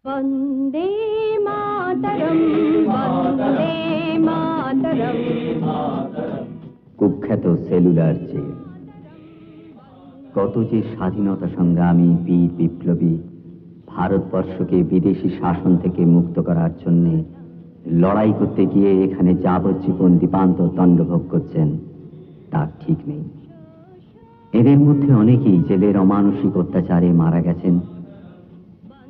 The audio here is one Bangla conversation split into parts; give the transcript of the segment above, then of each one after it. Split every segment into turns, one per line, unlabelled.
वंदे मातरम वंदे मातरम।
কুখ্যাত সেলুলার জেল। কত যে স্বাধীনতা সংগ্রামী বীর বিপ্লবী ভারতবর্ষকে বিদেশি শাসন থেকে মুক্ত করার জন্য লড়াই করতে গিয়ে এখানে যাবজ্জীবন দ্বীপান্তর দণ্ডভোগ করছেন তার ঠিক নেই। এদের মধ্যে অনেকেই জেলের অমানসিক অত্যাচারে মারা গেছেন।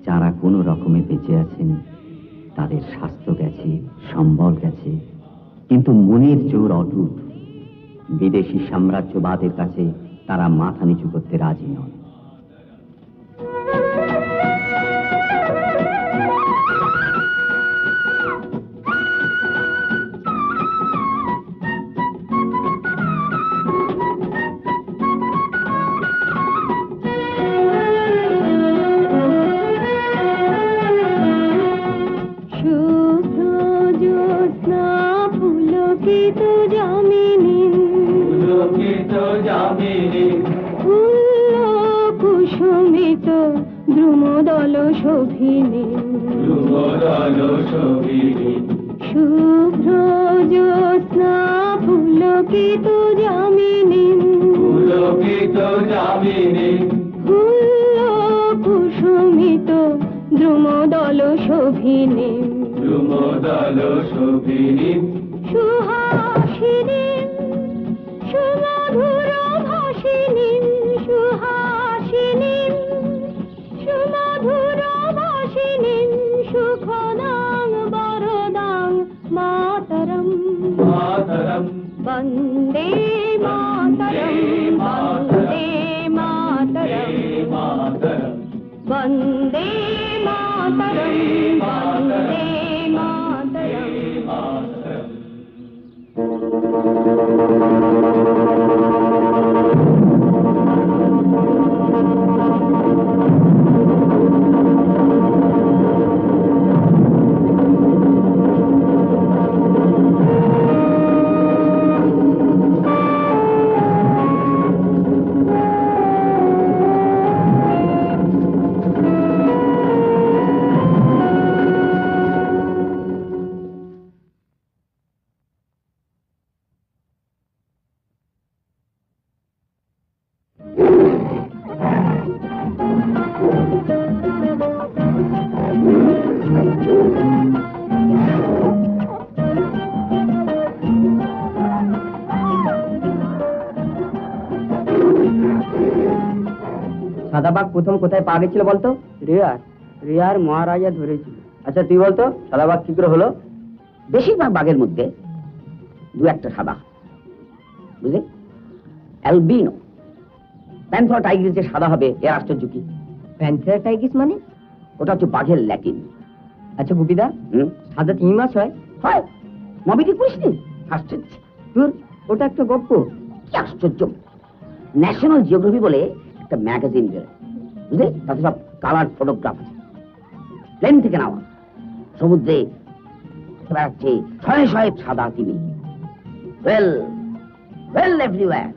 যারা কোনো রকমে বেঁচে আছেন তাদের স্বাস্থ্য গেছে, সম্বল গেছে, কিন্তু মনের জোর অটুট। বিদেশি সাম্রাজ্যবাদের কাছে তারা মাথা নিচু করতে রাজি নন।
কুসুমিত দ্রুমদল শোভিনী শুভ্র জ্যোৎস্না পুলকিত যামিনী ফুল্ল কুসুমিত দ্রুমদল শোভিনী সুহাসিনী সুমধুর ভাসিনী সুহাসিনী সুমধুর ভাসিনী সুখদাং বরদাং মাতরম বন্দে মাতরম বন্দে মাতরম বন্দে মাতরম বন্দে মাতরম।
সাদাবাগ প্রথম কোথায় পা গেছিল বলতো? রেয়ার মহারাজা ধরেছিল। আচ্ছা তুই বলতো সাদাবাগ কি করে হলো?
বেশিরভাগ বাঘের মধ্যে দু একটা সাদা, বুঝলি? অ্যালবিনো। প্যান্থেরা টাইগ্রিস যে সাদা হবে এর আশ্চর্য কি?
প্যান্থেরা টাইগ্রিস মানে?
ওটা হচ্ছে বাঘের ল্যাটিন।
আচ্ছা গুপিদা, সাদা চিংড়ি মাছ হয়?
হয়। মবিটি করিসনি? আশ্চর্য।
তোর ওটা একটা গপ্প।
কি আশ্চর্য! ন্যাশনাল জিওগ্রাফি বলে একটা ম্যাগাজিন বেরোয়, বুঝলি? তাতে সব কালার ফটোগ্রাফ আছে, প্লেন থেকে নেওয়া। সমুদ্রে বেড়াচ্ছে শয়ে শয়ে সাদা তিমি। Whale whale everywhere.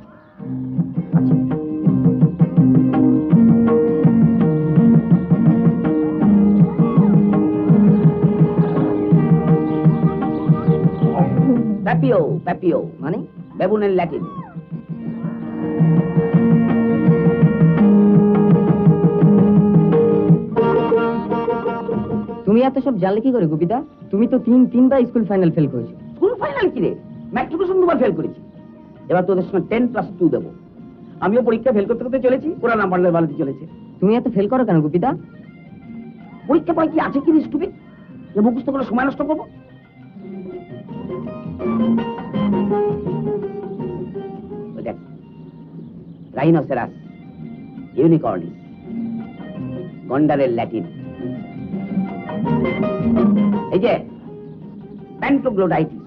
Papio, Papio মানে বেবুনের ল্যাটিন।
তুমি এত সব জানলে কি করে গুপিদা? তুমি তো তিনবার স্কুল ফাইনাল ফেল করেছো।
স্কুল ফাইনাল কি রে? ম্যাট্রিকুলেশন দুবার ফেল করেছি। এবার তোদের সঙ্গে 10+2 দেবো। আমিও পরীক্ষা ফেল করতে করতে চলেছি, ওরা নাম্বার বাড়াতে চলেছে।
তুমি এত ফেল করো কেন গুপিদা?
পরীক্ষা পরে কি আছে কি স্টুপিড যে মুখস্থ করে সময় নষ্ট করবো? দেখ, রাইনোসেরাস, ইউনিকর্নিস, গন্ডারের ল্যাটিন। এই যে প্যান্টোগ্লোডাইটিস।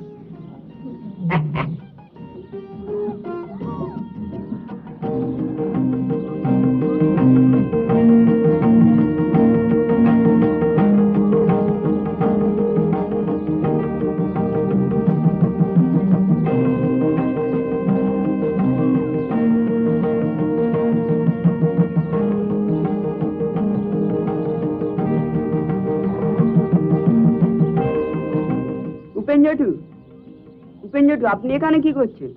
উপেন জেঠু, আপনি এখানে কি করছেন?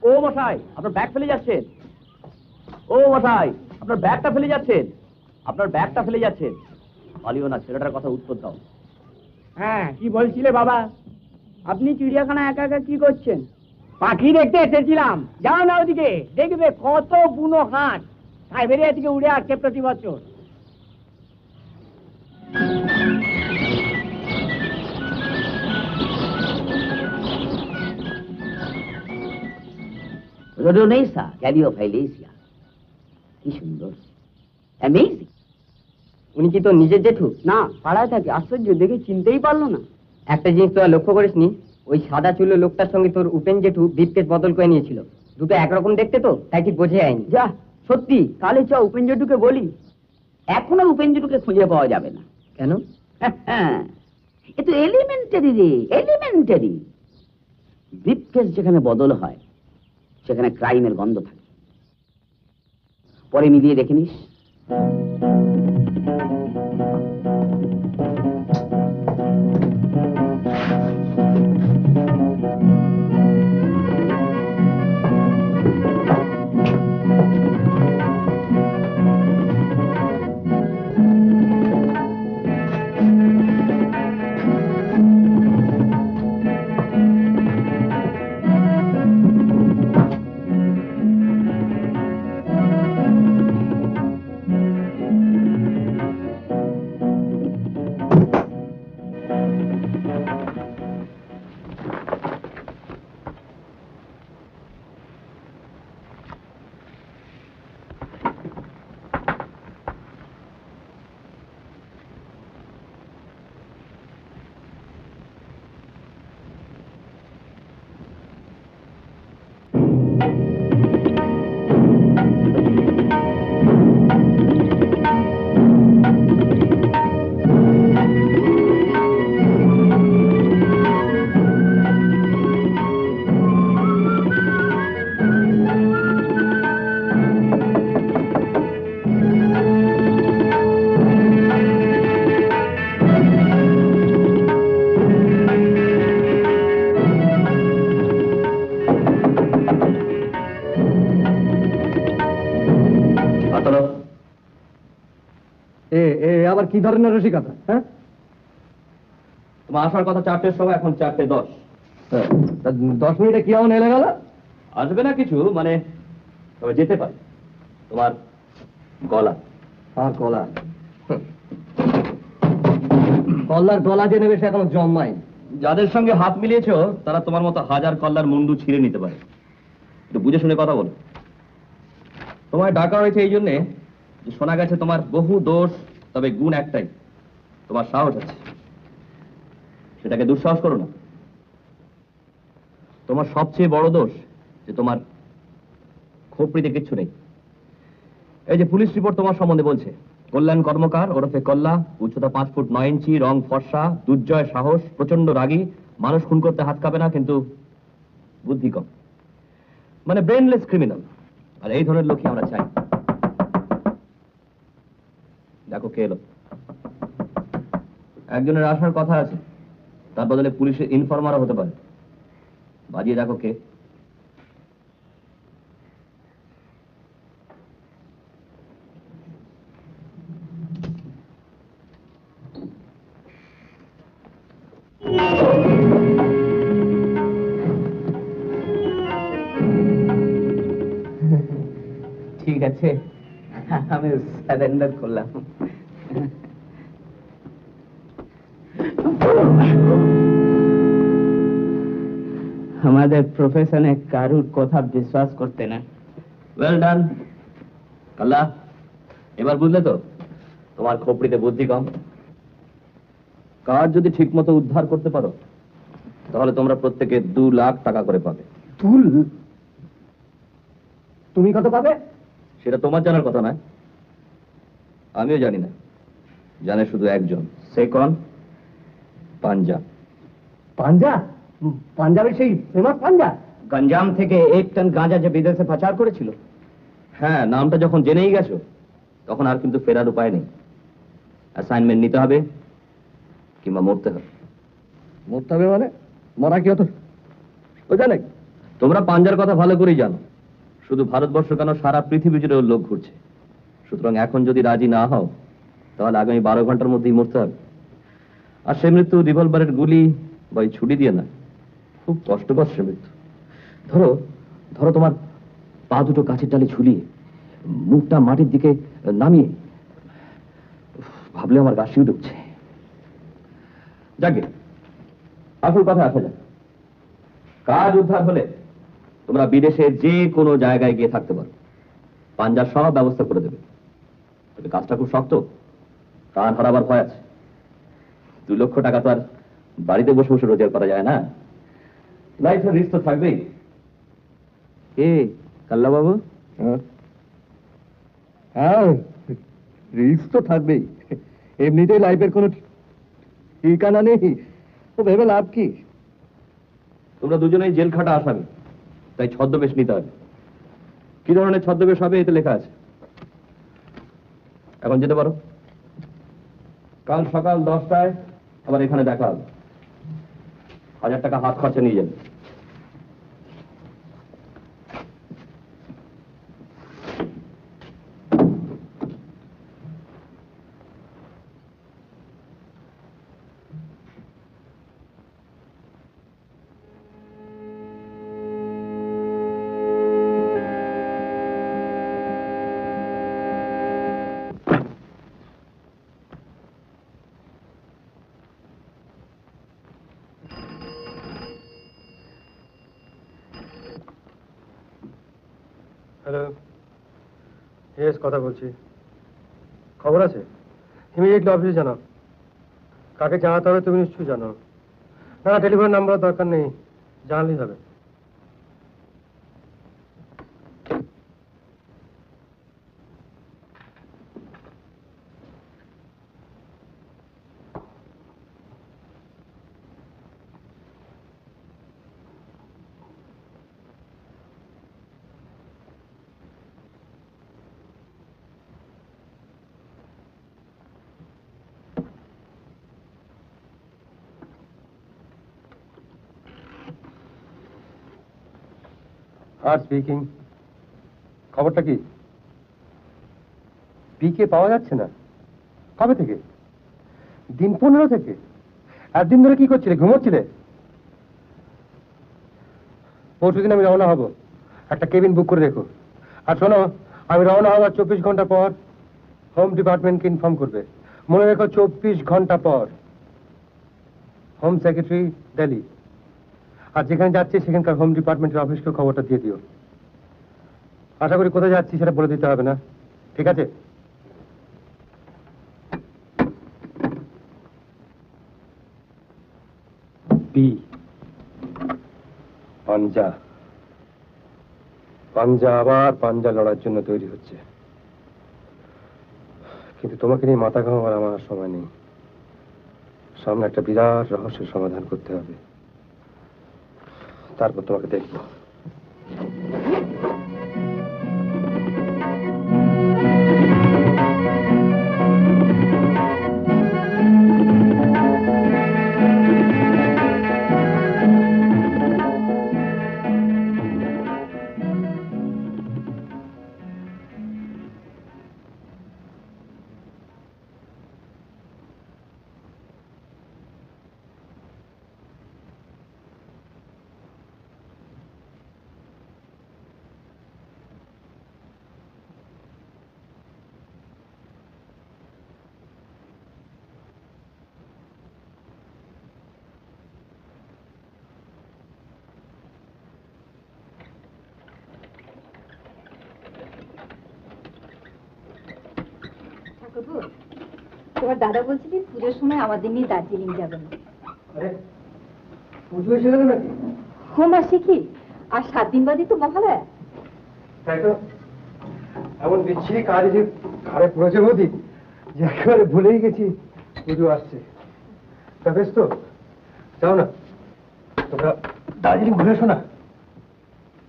ও মশাই, আপনার ব্যাগ ফেলে যাচ্ছেন। ও মশাই, আপনার ব্যাগটা ফেলে যাচ্ছেন। আপনার ব্যাগটা ফেলে যাচ্ছেন। পালিও না, ছেলেটার কথা উত্তর দাও।
হ্যাঁ, কি বলছিলে বাবা? আপনি চিড়িয়াখানা একা একা কি করছেন? পাখি দেখতে এসেছিলাম। যাও না ওদিকে, দেখবে কত বুনো হাঁস সাইবেরিয়া থেকে উড়ে আসছে প্রতি বছর।
রোডোনেসা ক্যালিওফাইলেসিয়া, কি সুন্দর, অ্যামেজিং।
উনি কি তোর নিজের জেঠু? না, পাড়ায় থাকে। আশ্চর্য, দেখে চিনতেই পারলো না। একটা জিনিস তোরা লক্ষ্য করিসনি? ওই সাদা চুলো লোকটার সঙ্গে তোর উপেন জেঠু ব্রিফকেস বদল করে নিয়েছিল। দুটো একরকম দেখতে তো, তাই ঠিক বোঝে যায়নি। যা, সত্যি, তাহলে চ উপেন জেঠুকে বলি।
এখন আর উপেন জেঠুকে খুঁজে পাওয়া যাবে না।
কেন?
এ তো এলিমেন্টারি রে, এলিমেন্টারি। ব্রিফকেস যেখানে বদল হয় সেখানে ক্রাইমের গন্ধ থাকে। পরে মিলিয়ে দেখে নিস।
আবার কি ধরনের রসিকতা? হ্যাঁ,
তোমার আসার কথা 4টের সময়, এখন 4:10।
10 মিনিটে কি এমন এলে গেল?
আসবে না কিছু, মানে তবে যেতে পারে। তোমার গলা।
আর কলা, কল্লার গলা যে নেবে সে এখনো জন্মায়।
যাদের সঙ্গে হাত মিলিয়েছো তারা তোমার মতো হাজার কল্লার মুন্ডু ছিঁড়ে নিতে পারে। একটু বুঝে শুনে কথা বলো। তোমায় ডাকা হয়েছে এই জন্যে যে শোনা গেছে তোমার বহু দোষ, তবে গুণ একটাই, তোমার সাহস আছে। সেটাকে দুঃসাহস করো না। তোমার সবচেয়ে বড় দোষ যে তোমার খোপড়িতে কিচ্ছু নেই। এই যে পুলিশ রিপোর্ট তোমার সম্বন্ধে বলছে, কল্যাণ কর্মকার ওরফে কল্লা, উচ্চতা 5 ফুট 9 ইঞ্চি, রং ফর্সা, দুর্জয় সাহস, প্রচন্ড রাগী, মানুষ খুন করতে হাত কাঁপে না, কিন্তু বুদ্ধি কম, মানে ব্রেনলেস ক্রিমিনাল। আর এই ধরনের লোকই আমরা চাই। দেখো কে এলো। একজনের আসার কথা আছে, তার বদলে পুলিশের ইনফরমারও হতে পারে। বাজিয়ে দেখো কে।
ঠিক আছে, আমি সারেন্ডার করলাম। আমাদের প্রফেশনে কারুর কথা বিশ্বাস করতে না।
ওয়েল ডান কাল্লা, এবার বুঝলে তো তোমার খোপড়িতে বুদ্ধি কম। কাজ যদি ঠিক মতো উদ্ধার করতে পারো তাহলে তোমরা প্রত্যেকে 2 লাখ টাকা করে পাবে।
তুমি কত পাবে?
সেটা তোমার জানার কথা নয়, আমিও জানি না, জানে শুধু একজন। সে কোন? পাঞ্জা।
পাঞ্জা? পাঞ্জাবের সেই ফেমাস পাঞ্জা?
গঞ্জাম থেকে 1 টন গাঁজা যে বিদেশে পাচার করেছিল।
হ্যাঁ, নামটা যখন জেনেই গেছো তখন আর কিন্তু ফেরার উপায় নেই। অ্যাসাইনমেন্ট নিতে হবে কিংবা মরতে হবে।
মরতে হবে মানে? মরা কি হতো ও জানে?
তোমরা পাঞ্জার কথা ভালো করেই জানো। শুধু ভারতবর্ষ কেন, সারা পৃথিবী জুড়ে ওর লোক ঘুরছে। সুতরাং এখন যদি রাজি না হও তাহলে আগামী 12 ঘন্টার মধ্যেই মরতে হবে। আর সে মৃত্যু রিভলভারের গুলি বা এই ছুরি দিয়ে না, খুব কষ্টকর সে মৃত্যু। ধরো ধরো তোমার পা দুটো গাছের ডালে ঝুলিয়ে, মুখটা মাটির দিকে নামিয়ে, ভাবলে আমার গা শিউরে উঠছে। যাকে আসল কথা আসা যাক। কাজ উদ্ধার হলে তোমরা বিদেশে যে কোনো জায়গায় গিয়ে থাকতে পারো, পাঞ্জার সব ব্যবস্থা করে দেবে। তবে কাজটা খুব শক্ত, প্রাণ হারাবার ভয় আছে। 2 লক্ষ টাকা তো আর বাড়িতে বসে বসে রোজগার করা যায় না। লাইফের রিস্ক তো থাকবেই। কে কাল্লা বাবু?
হ্যাঁ, রিস্ক তো থাকবেই। এমনিতেই লাইফের কোনো ঠিকানা নেই, তো ভেবে লাভ কি?
তোমরা দুজনেই জেল খাটা আসামি, তাই ছদ্মবেশ নিতে হবে। কি ধরনের ছদ্মবেশ হবে এতে লেখা আছে। এখন যেতে পারো। কাল সকাল 10টায় আবার এখানে দেখা হবে। 1000 টাকা হাত খরচা নিয়ে যাবে।
হ্যালো, ইয়েস, কথা বলছি। খবর আছে? ইমিডিয়েটলি অফিসে জানাও। কাকে জানাতে হবে তুমি নিশ্চয়ই জানো। না, টেলিফোন নাম্বার দরকার নেই, জানলেই হবে। আর স্পিকিং। খবরটা কি? পিকে পাওয়া যাচ্ছে না? কবে থেকে? দিন 15 থেকে? একদিন ধরে কি করছিলে, ঘুমোচ্ছিলে? পরশুদিন আমি রওনা হব, একটা কেবিন বুক করে রেখো। আর শোনো, আমি রওনা হওয়ার 24 ঘন্টা পর হোম ডিপার্টমেন্টকে ইনফর্ম করবে। মনে রেখো, 24 ঘন্টা পর। Home secretary, Delhi. আর যেখানে যাচ্ছি সেখানকার হোম ডিপার্টমেন্টের অফিসকে খবরটা দিয়ে দিও। আশা করি কোথায় যাচ্ছি সেটা বলে দিতে হবে না, ঠিক আছে? পাঞ্জা পাঞ্জা আবার পাঞ্জা লড়ার জন্য তৈরি হচ্ছে, কিন্তু তোমাকে নিয়ে মাথা ঘামাবার আমার আর সময় নেই। সামনে একটা বিরাট রহস্যের সমাধান করতে হবে, তারপর তোমাকে দেখবো।
তোমার দাদা বলছিলেন পুজোর সময় আমাদের নিয়ে দার্জিলিং যাবেন।
পুজো এসে গেল নাকি?
হোম আসে কি আর 7 দিন বাদই তো মহালয়া।
তাই তো, এমন বিচ্ছিরি কাজ যে ঘরে পড়েছে বৌদি, যে একেবারে ভুলেই গেছি পুজো আসছে। তা বেশ তো, যাও না, তোমরা দার্জিলিং ঘুরে এসো না।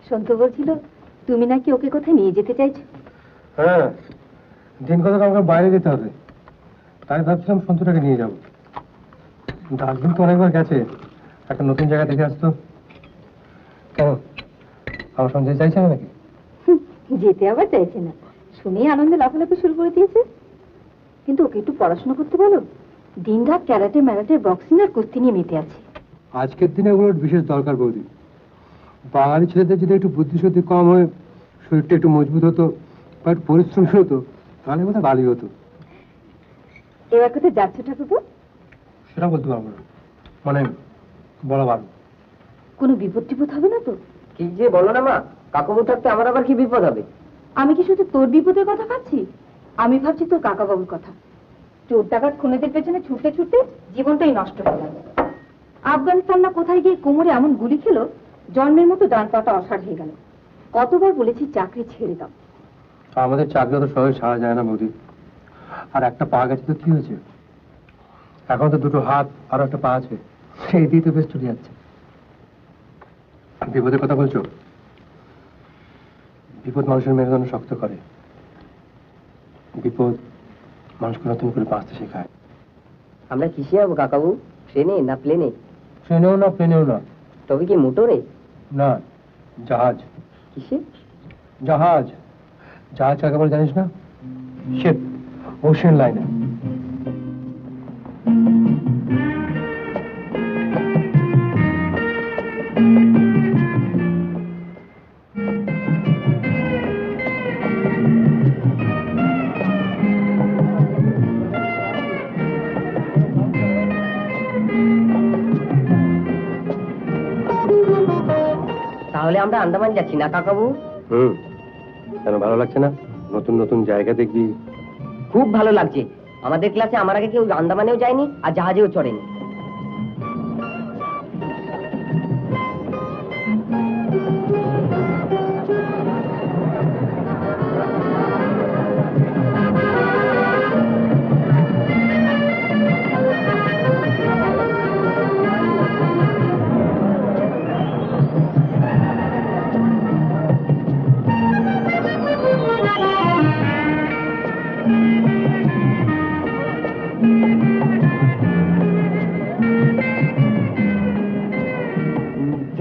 সন্তু বলছিল তুমি নাকি ওকে কোথায় নিয়ে যেতে চাইছো।
হ্যাঁ, দিন কতক আমাকে বাইরে যেতে হবে, তাই ভাবছিলাম সন্তুটাকে নিয়ে যাবো। দার্জিলিং তো অনেকবার গেছে, একটা নতুন জায়গা দেখে আসতো। কেন, আমার সঙ্গে চাইছে না নাকি?
যেতে আবার চাইছে না, শুনেই আনন্দে লাফালাফি শুরু করে দিয়েছে। কিন্তু ওকে একটু পড়াশোনা করতে বলো, দিন রাত ক্যারাটে ম্যারাটে বক্সিং আর কুস্তি নিয়ে মেতে আছে।
আজকের দিনে ওগুলোর বিশেষ দরকার বৌদি। বাঙালি ছেলেদের যদি একটু বুদ্ধিশুদ্ধি কম হয়ে শরীরটা একটু মজবুত হতো বা একটু পরিশ্রম হতো, তাহলে বোধহয় ভালোই হতো।
এবার কোথায় যাচ্ছ ঠাকুরপো?
সেটা বলতে পারবো না, মানে বলা পারবো।
কোনো বিপদ টিপদ হবে না তো?
কি যে বলো না মা, কাকুবু থাকতে আমার আবার কি বিপদ হবে?
আমি কি শুধু তোর বিপদের কথা ভাবছি? আমি ভাবছি তোর কাকা বাবুর কথা। চোর ডাকাত খুনেদের পেছনে ছুটতে ছুটতে জীবনটাই নষ্ট হয়ে গেল। আফগানিস্তান না কোথায় গিয়ে কোমরে এমন গুলি খেলো, জন্মের মতো ডান পাটা অসাড় হয়ে গেল। কতবার বলেছি চাকরি ছেড়ে দাও।
আমাদের চাকরি তো সহজে ছাড়া যায় না বৌদি। আর একটা পা গেছে তো কি হয়েছে, এখন তো দুটো হাত আর একটা পা আছে, সেই দিয়ে তো বেশ চলে যাচ্ছে। বিপদের কথা বলছো? বিপদ মানুষের মেরুদণ্ড শক্ত করে। বিপদ মানুষকে নতুন করে বাঁচতে শেখায়।
আমরা কিসে যাবো কাকাবু? ট্রেনে না প্লেনে?
ট্রেনেও না, প্লেনেও না।
তবে কি মোটরে?
না, জাহাজ।
কিসে?
জাহাজ। জাহাজ কাকে বলে জানিস না? শিপ, ওশিয়ান লাইনে।
তাহলে আমরা আন্দামান যাচ্ছি না কাকাবু?
কেন ভালো লাগছে না? নতুন নতুন জায়গা দেখবি।
খুব ভালো লাগছে। আমাদের ক্লাসে আমার আগে কেউ আন্দামানেও যায়নি আর জাহাজেও চড়েনি।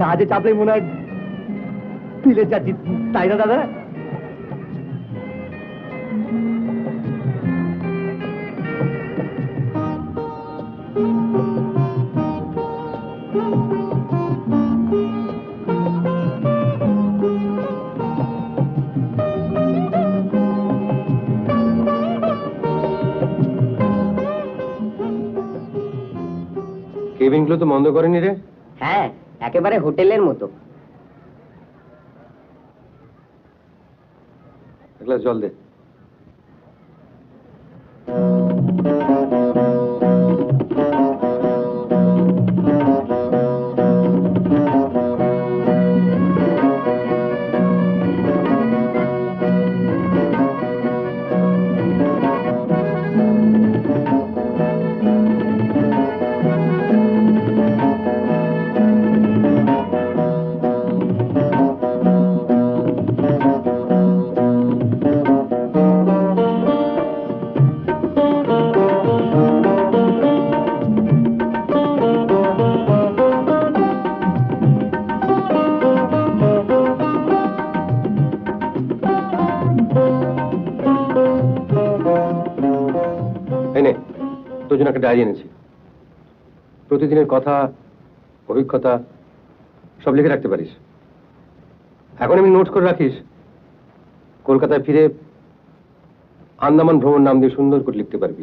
জাহাজে চাপলে মনে হয় পিলে যাচ্ছি, তাই না দাদা?
কেবিনগুলো তো বন্ধ করেনি রে।
হ্যাঁ, একেবারে হোটেলের মতো।
এক গ্লাস জল দে। এনে তোর জন্য একটা ডায়েরি এনেছি। প্রতিদিনের কথা, অভিজ্ঞতা সব লিখে রাখতে পারিস। এখন আমি নোট করে রাখিস, কলকাতায় ফিরে আন্দামান ভ্রমণ নাম দিয়ে সুন্দর করে লিখতে পারবি।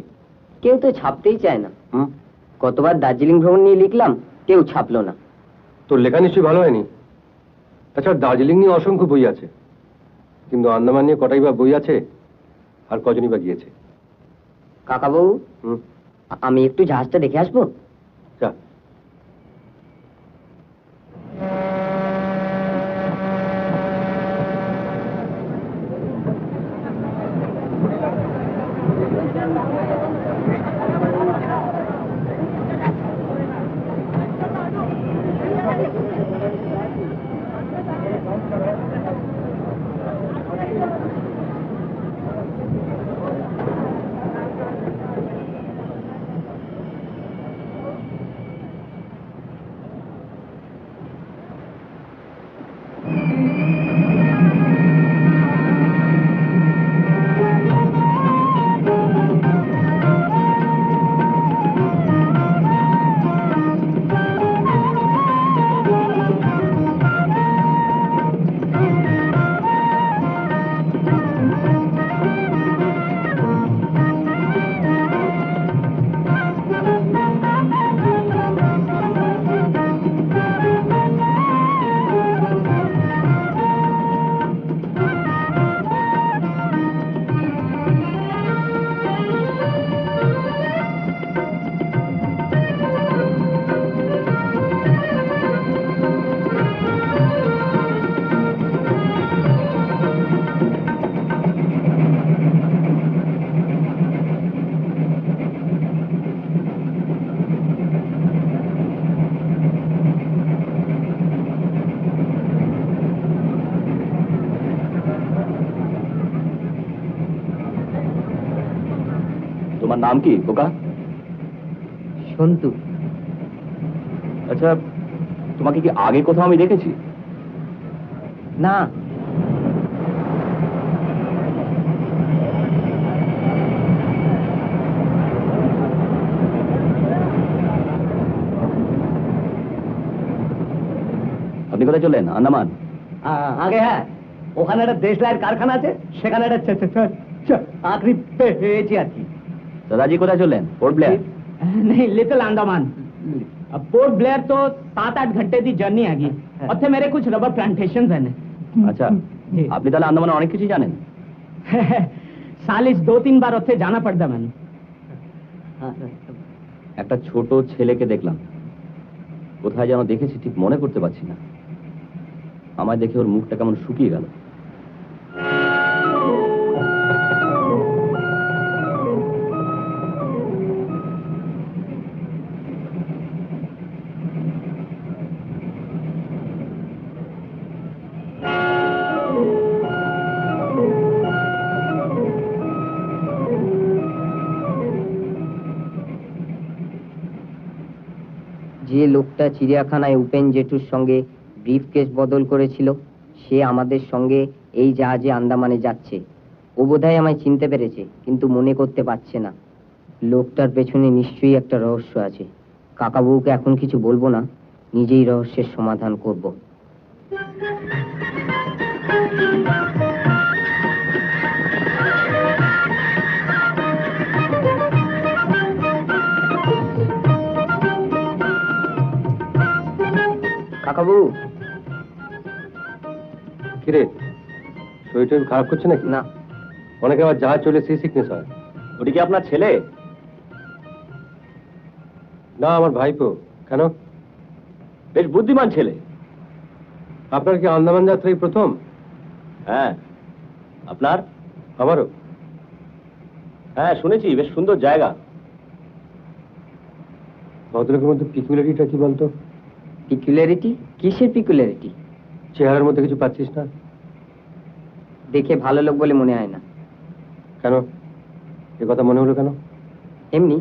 কেউ তো ছাপতেই চায় না।
হুম,
কতবার দার্জিলিং ভ্রমণ নিয়ে লিখলাম, কেউ ছাপলো না।
তোর লেখা নিশ্চয়ই ভালো হয়নি। তাছাড়া দার্জিলিং নিয়ে অসংখ্য বই আছে, কিন্তু আন্দামান নিয়ে কটাই বা বই আছে, আর কজনই বা গিয়েছে।
কাকাবাবু,
হুম,
আমি একটু জাহাজটা দেখে আসবো।
যা।
তোমার নাম কি খোকা?
সন্তু।
আচ্ছা, তোমাকে কি আগে কোথাও আমি দেখেছি?
না,
আপনি কোথায় চললেন? আন্দামান?
আগে হ্যাঁ, ওখানে একটা দেশলাইয়ের কারখানা আছে, সেখানে একটা চাকরি পেয়েছি আর কি।
দাদাজি কোথায় চললেন? Port Blair?
नहीं लिटिल अंडमान। अब पोर्ट ब्लेयर तो 7-8 घंटे की जर्नी हैगी। ਉੱਥੇ मेरे कुछ रबर प्लांटेशंस हैं।
আচ্ছা, আপনি তাহলে আন্দামানে অনেক কিছু জানেন।
सालिश 2-3 बार ਉੱਥੇ जाना पड़ता मैंने।
একটা ছোট ছেলেকে দেখলাম, কোথায় যেন দেখেছি, ঠিক মনে করতে পারছি না। আমায় দেখে ওর মুখটা কেমন শুকিয়ে গেল।
যে লোকটা চিড়িয়াখানায় উপেন জেঠুর সঙ্গে ব্রিফকেস বদল করেছিল, সে আমাদের সঙ্গে এই জাহাজে আন্দামানে যাচ্ছে। ও বোধহয় আমায় চিনতে পেরেছে, কিন্তু মনে করতে পারছে না। লোকটার পেছনে নিশ্চয়ই একটা রহস্য আছে। কাকাবাবুকে এখন কিছু বলবো না, নিজেই রহস্যের সমাধান করব।
বাবু।
কিরে, শরীর টরীর খারাপ করছে নাকি?
না।
অনেকে আবার জাহাজ চলে সি সিকনেস হয়।
ওটি কি আপনার ছেলে?
না, আমার ভাইপো। কেন?
বেশ বুদ্ধিমান ছেলে।
আপনার কি আন্দামান যাত্রাই প্রথম?
হ্যাঁ। আপনার?
আমারও।
হ্যাঁ, শুনেছি বেশ সুন্দর জায়গা।
ভদ্রলোকের মধ্যে পিকুলারিটিটা কি বলতো?
পিকুলারিটি? কিসের পিকুলারিটি?
চেহারার মধ্যে কিছু পাচ্ছিস না?
দেখে ভালো লোক বলে মনে হয় না।
কেন? এ কথা মনে হলো কেন?
এমনি।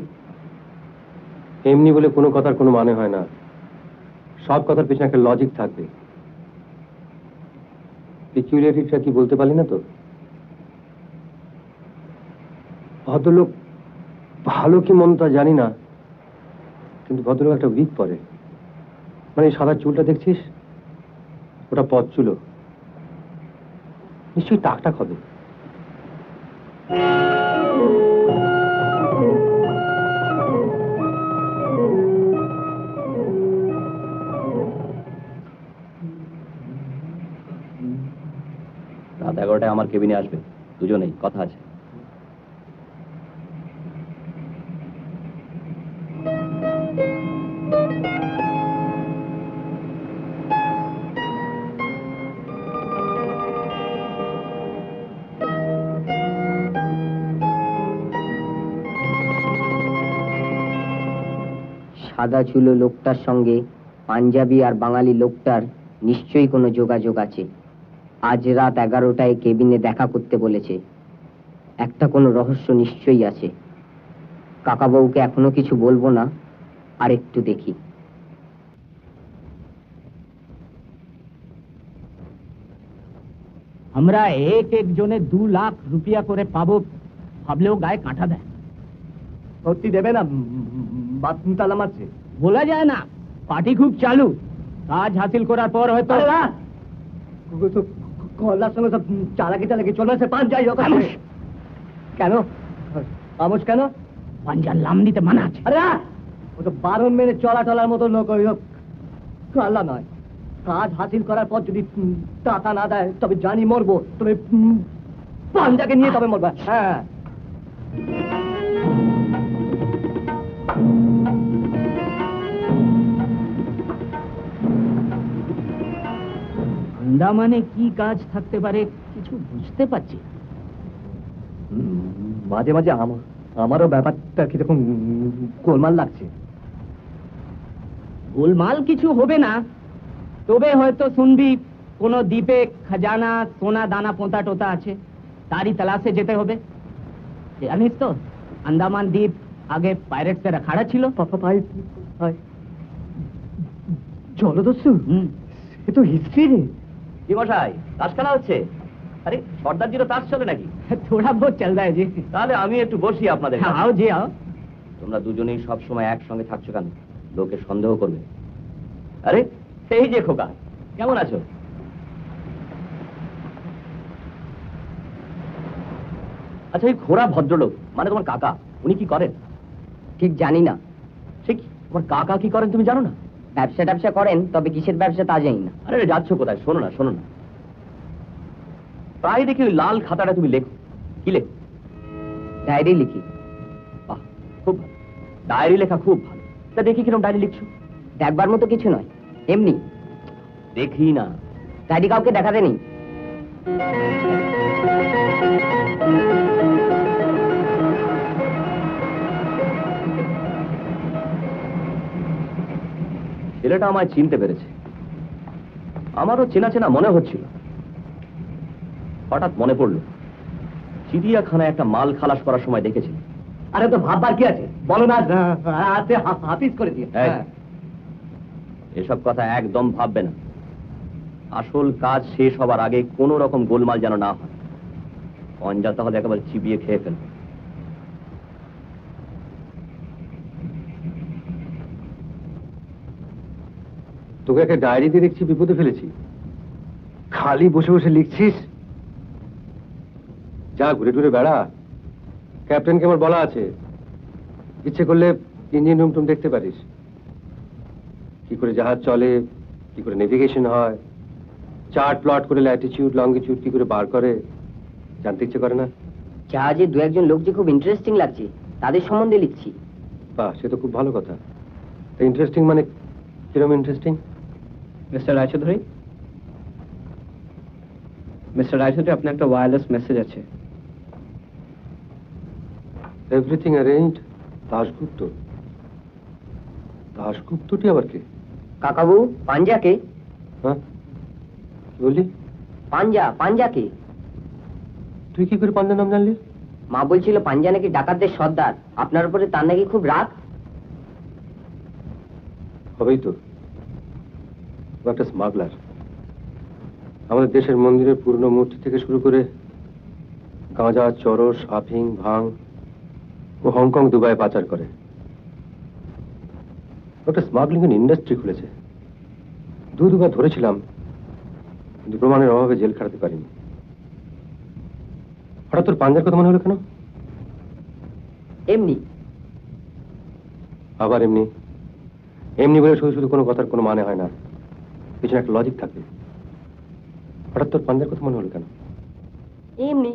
এমনি বলে কোনো কথার কোনো মানে হয় না। সব কথার পিছনে একটা লজিক থাকবে। পিকুলারিটিটা কি বলতে পারলি না তো? ভদ্রলোক ভালো কি মন তা জানি না, কিন্তু ভদ্রলোক একটা উইক পরে। মানে এই সাদা চুলটা দেখছিস, ওটা পথ চুলো। নিশ্চয়ই টাকটাক হবে।
রাত 11টায় আমার কেবিনে আসবে, দুজনেই কথা আছে।
সাদা চুলো লোকটার সঙ্গে পাঞ্জাবি আর বাঙালি লোকটার নিশ্চয়ই কোনো যোগাযোগ আছে। আজ রাত 11টায় কেবিনে দেখা করতে বলেছে। একটা কোনো রহস্য নিশ্চয়ই আছে। কাকাবাবুকে এখনো কিছু বলবো না, আর একটু দেখি।
আমরা এক এক জনে 2 লাখ রুপিয়া করে পাবো ভাবলেও গায়ে কাঁটা দেয়।
সত্যি দেবে না? বাথরুম তালা মারছে।
বলা যায় না, পার্টি খুব চালু। কাজ হাসিল করার পর হয়তো
কল্লার সঙ্গে সব চালাকি চলবে, সে পাঁচ যাই হোক। কেন আমোজ কেন?
পাঞ্জার লাম দিতে মানা আছে।
আরে ও তো বারণ মেনে চলা টলার মতো লোক, ওই কাল্লা নয়। কাজ হাসিল করার পর যদি টাকা না দেয় তবে জানি মরবো, তবে পাঞ্জাকে নিয়ে তবে মরবা। হ্যাঁ,
আন্দামানে কি কাজ থাকতে পারে কিছু বুঝতে পারছি না।
মাঝে মাঝে আমারও ব্যাপারটা কিরকম গোলমাল লাগছে।
গোলমাল কিছু হবে না, তবে হয়তো শুনবি কোনো দ্বীপে খাজানা সোনা দানা পোঁতা টোতা আছে, তারই তালাশে যেতে হবে। জানিস তো আন্দামান দ্বীপ আগে পাইরেটসের আখাড়া ছিল।
জলদস্যু, এ তো হিস্ট্রি রে।
কি মশাই, তাস খেলা হচ্ছে? আরে সর্দারজিরও তাস চলে নাকি?
থোড়া বহুত চল রहा है जी।
তাহলে আমি একটু বসি আপনাদের কাছে।
आओ जी आओ।
তোমরা দুজনেই সব সময় একসঙ্গে থাকছো কেন? লোকে সন্দেহ করবে। আরে সেই যে খোকা, কেমন আছো? আচ্ছা, এই ঘোড়া ভদ্রলোক মানে তোমার কাকা, উনি কি করেন?
ঠিক জানি না।
ঠিক, তোমার কাকা কি করেন তুমি জানো না?
ব্যবসা করেন, তবে কিসের ব্যবসা তা জানি না।
আরে যাচ্ছ কোথায়? শোনো না, শোনো না। প্রায় দেখি ওই লাল খাতাটা তুমি লেখো। কি লেখো?
ডায়েরি লিখি।
বাহ, খুব ভালো। ডায়েরি লেখা খুব ভালো। তা দেখি কিরকম ডায়েরি লিখছো।
দেখবার মতো কিছু নয়, এমনি।
দেখি না।
ডায়েরি কাউকে দেখাতে নেই।
ছেলেটা আমায় চিনতে পেরেছে। আমারও চেনা চেনা মনে হচ্ছিল। হঠাৎ মনে পড়লো চিড়িয়াখানায় একটা মাল খালাস করার সময় দেখেছি।
আরে তো ভাববার কি আছে, বলো না, হাতে হাফিজ করে দিয়ে।
এই, এসব কথা একদম ভাববে না। আসল কাজ শেষ হবার আগে কোনো রকম গোলমাল যেন না হয়। পঞ্জা তাহলে একেবারে চিবিয়ে খেয়ে ফেলবে।
তোকে একটা ডায়েরিতে দেখছি বিপদে ফেলেছি। খালি বসে বসে লিখছিস। যা ঘুরে ঘুরে বেড়া। ক্যাপ্টেনকে আমার বলা আছে, ইচ্ছে করলে ইঞ্জিন রুম টুম দেখতে পারিস। কি করে জাহাজ চলে, কি করে নেভিগেশন হয়, চার্ট প্লট করে ল্যাটিটিউড লঙ্গিটিউড কি করে বার করে, জানতে ইচ্ছে করে না?
জাহাজে দু একজন লোক যে খুব ইন্টারেস্টিং লাগছে, তাদের সম্বন্ধে লিখছি।
বাহ, সে তো খুব ভালো কথা। ইন্টারেস্টিং মানে কিরকম ইন্টারেস্টিং?
মিস্টার রায়চৌধুরী, আপনার একটা ওয়্যারলেস মেসেজ আছে।
Everything arranged. দাশগুপ্ত? দাশগুপ্তটি আবার কে?
কাকাবু, পাঞ্জাকে?
হ্যাঁ, কি বললি?
পাঞ্জাকে।
তুই কি করে পাঞ্জার নাম জানলি?
মা বলছিল পাঞ্জা নাকি ডাকাতদের সর্দার, আপনার উপরে তার নাকি খুব রাগ।
হবেই তো, ও একটা স্মাগলার। আমাদের দেশের মন্দিরের পুরনো মূর্তি থেকে শুরু করে গাঁজা, চরস, আফিং, ভাং ও হংকং, দুবাই পাচার করে। একটা স্মাগলিং এর ইন্ডাস্ট্রি খুলেছে। দুবার ধরেছিলাম, কিন্তু প্রমাণের অভাবে জেল খাটাতে পারিনি। হঠাৎ তোর পাঞ্জার কথা মনে হলো কেন?
এমনি।
আবার এমনি? এমনি বলে শুধু শুধু কোনো কথার কোনো মানে হয় না, পিছনে একটা লজিক থাকবে। হঠাৎ তোর পাঞ্জার কথা মনে হলো কেন?
এমনি।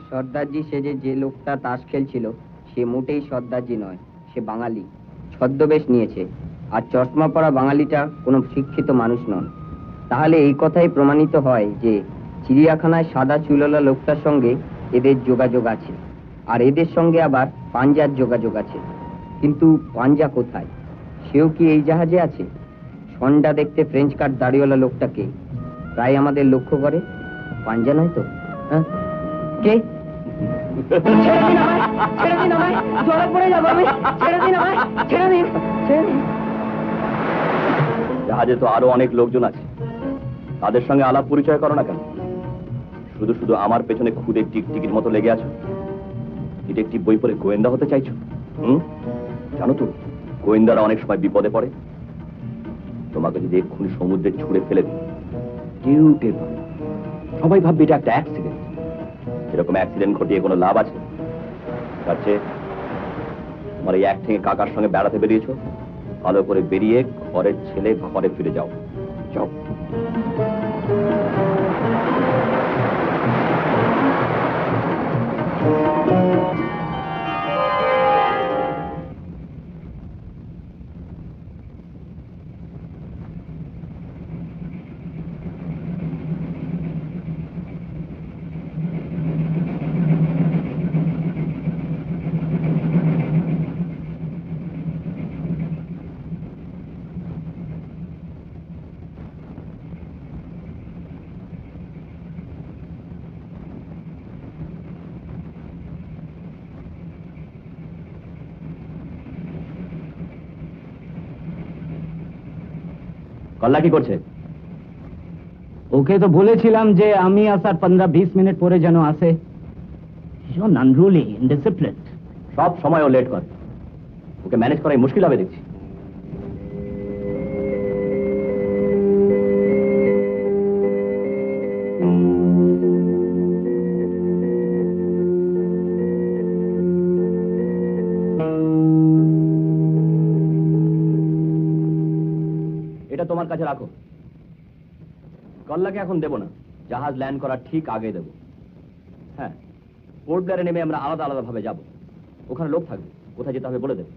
সর্দারজি সেজে যে লোকটা তাস খেলছিল, সে মোটেই সর্দারজি নয়, সে বাঙালি। ছদ্মবেশ নিয়েছে, আর চশমা পরা বাঙালিটা কোনো শিক্ষিত মানুষ নন। তাহলে এই কথাই প্রমাণিত হয় যে চিড়িয়াখানায় সাদা চুলওয়ালা লোকটার সঙ্গে এদের যোগাযোগ আছে, আর এদের সঙ্গে আবার পাঞ্জার যোগাযোগ আছে। কিন্তু পাঞ্জা কোথায়? সেও কি এই জাহাজে আছে? সন্ডা দেখতে ফ্রেঞ্চ কাট দাড়িওয়ালা লোকটাকে প্রায় আমাদের লক্ষ্য করে। পাঞ্জা নয় তো? হ্যাঁ, কে?
জাহাজে তো আরো অনেক লোকজন আছে, তাদের সঙ্গে আলাপ পরিচয় করো না কেন? শুধু শুধু আমার পেছনে খুদে টিকটিকির মতো লেগে আছো। ডিটেকটিভ বই পড়ে গোয়েন্দা হতে চাইছো? জানো তো, গোয়েন্দারা অনেক সময় বিপদে পড়ে। তোমাকে যদি এক্ষুনি সমুদ্রে ছুঁড়ে ফেলে দিই, কেউ টের পাবে না। সবাই ভাববে এটা একটা অ্যাক্সিডেন্ট। এরকম অ্যাক্সিডেন্ট ঘটিয়ে কোনো লাভ আছে? তার চেয়ে তোমার এই এক থেকে কাকার সঙ্গে বেড়াতে বেরিয়েছো, ভালো করে বেরিয়ে ঘরের ছেলে ঘরে ফিরে যাও। যাও। কল্লা কি করছে?
ওকে তো বলেছিলাম যে আমি আসার 15-20 মিনিট পরে যেন আসে। Unruly, indiscipline.
সব সময় ও লেট করে, ওকে ম্যানেজ করাই মুশকিল হবে দেখছি। এটা তোমার কাছে রাখো। কল্লাকে এখন দেবো না, জাহাজ ল্যান্ড করার ঠিক আগে দেবো। হ্যাঁ, পোর্ট ব্লেয়ারে নেমে আমরা আলাদা আলাদা ভাবে যাবো। ওখানে লোক থাকবে, কোথায় যেতে হবে বলে দেবে।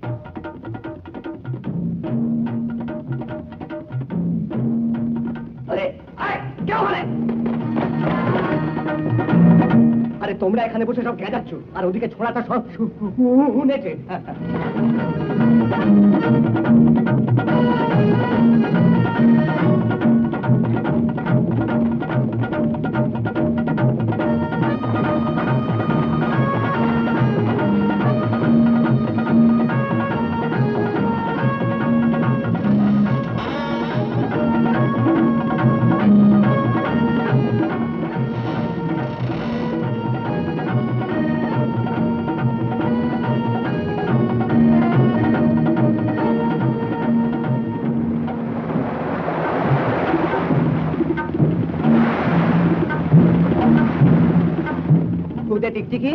আরে তোমরা এখানে বসে সব গেজাচ্ছ, আর ওদিকে ছোড়াটা সব শুনেছে। বুঝলে টিকটিকি?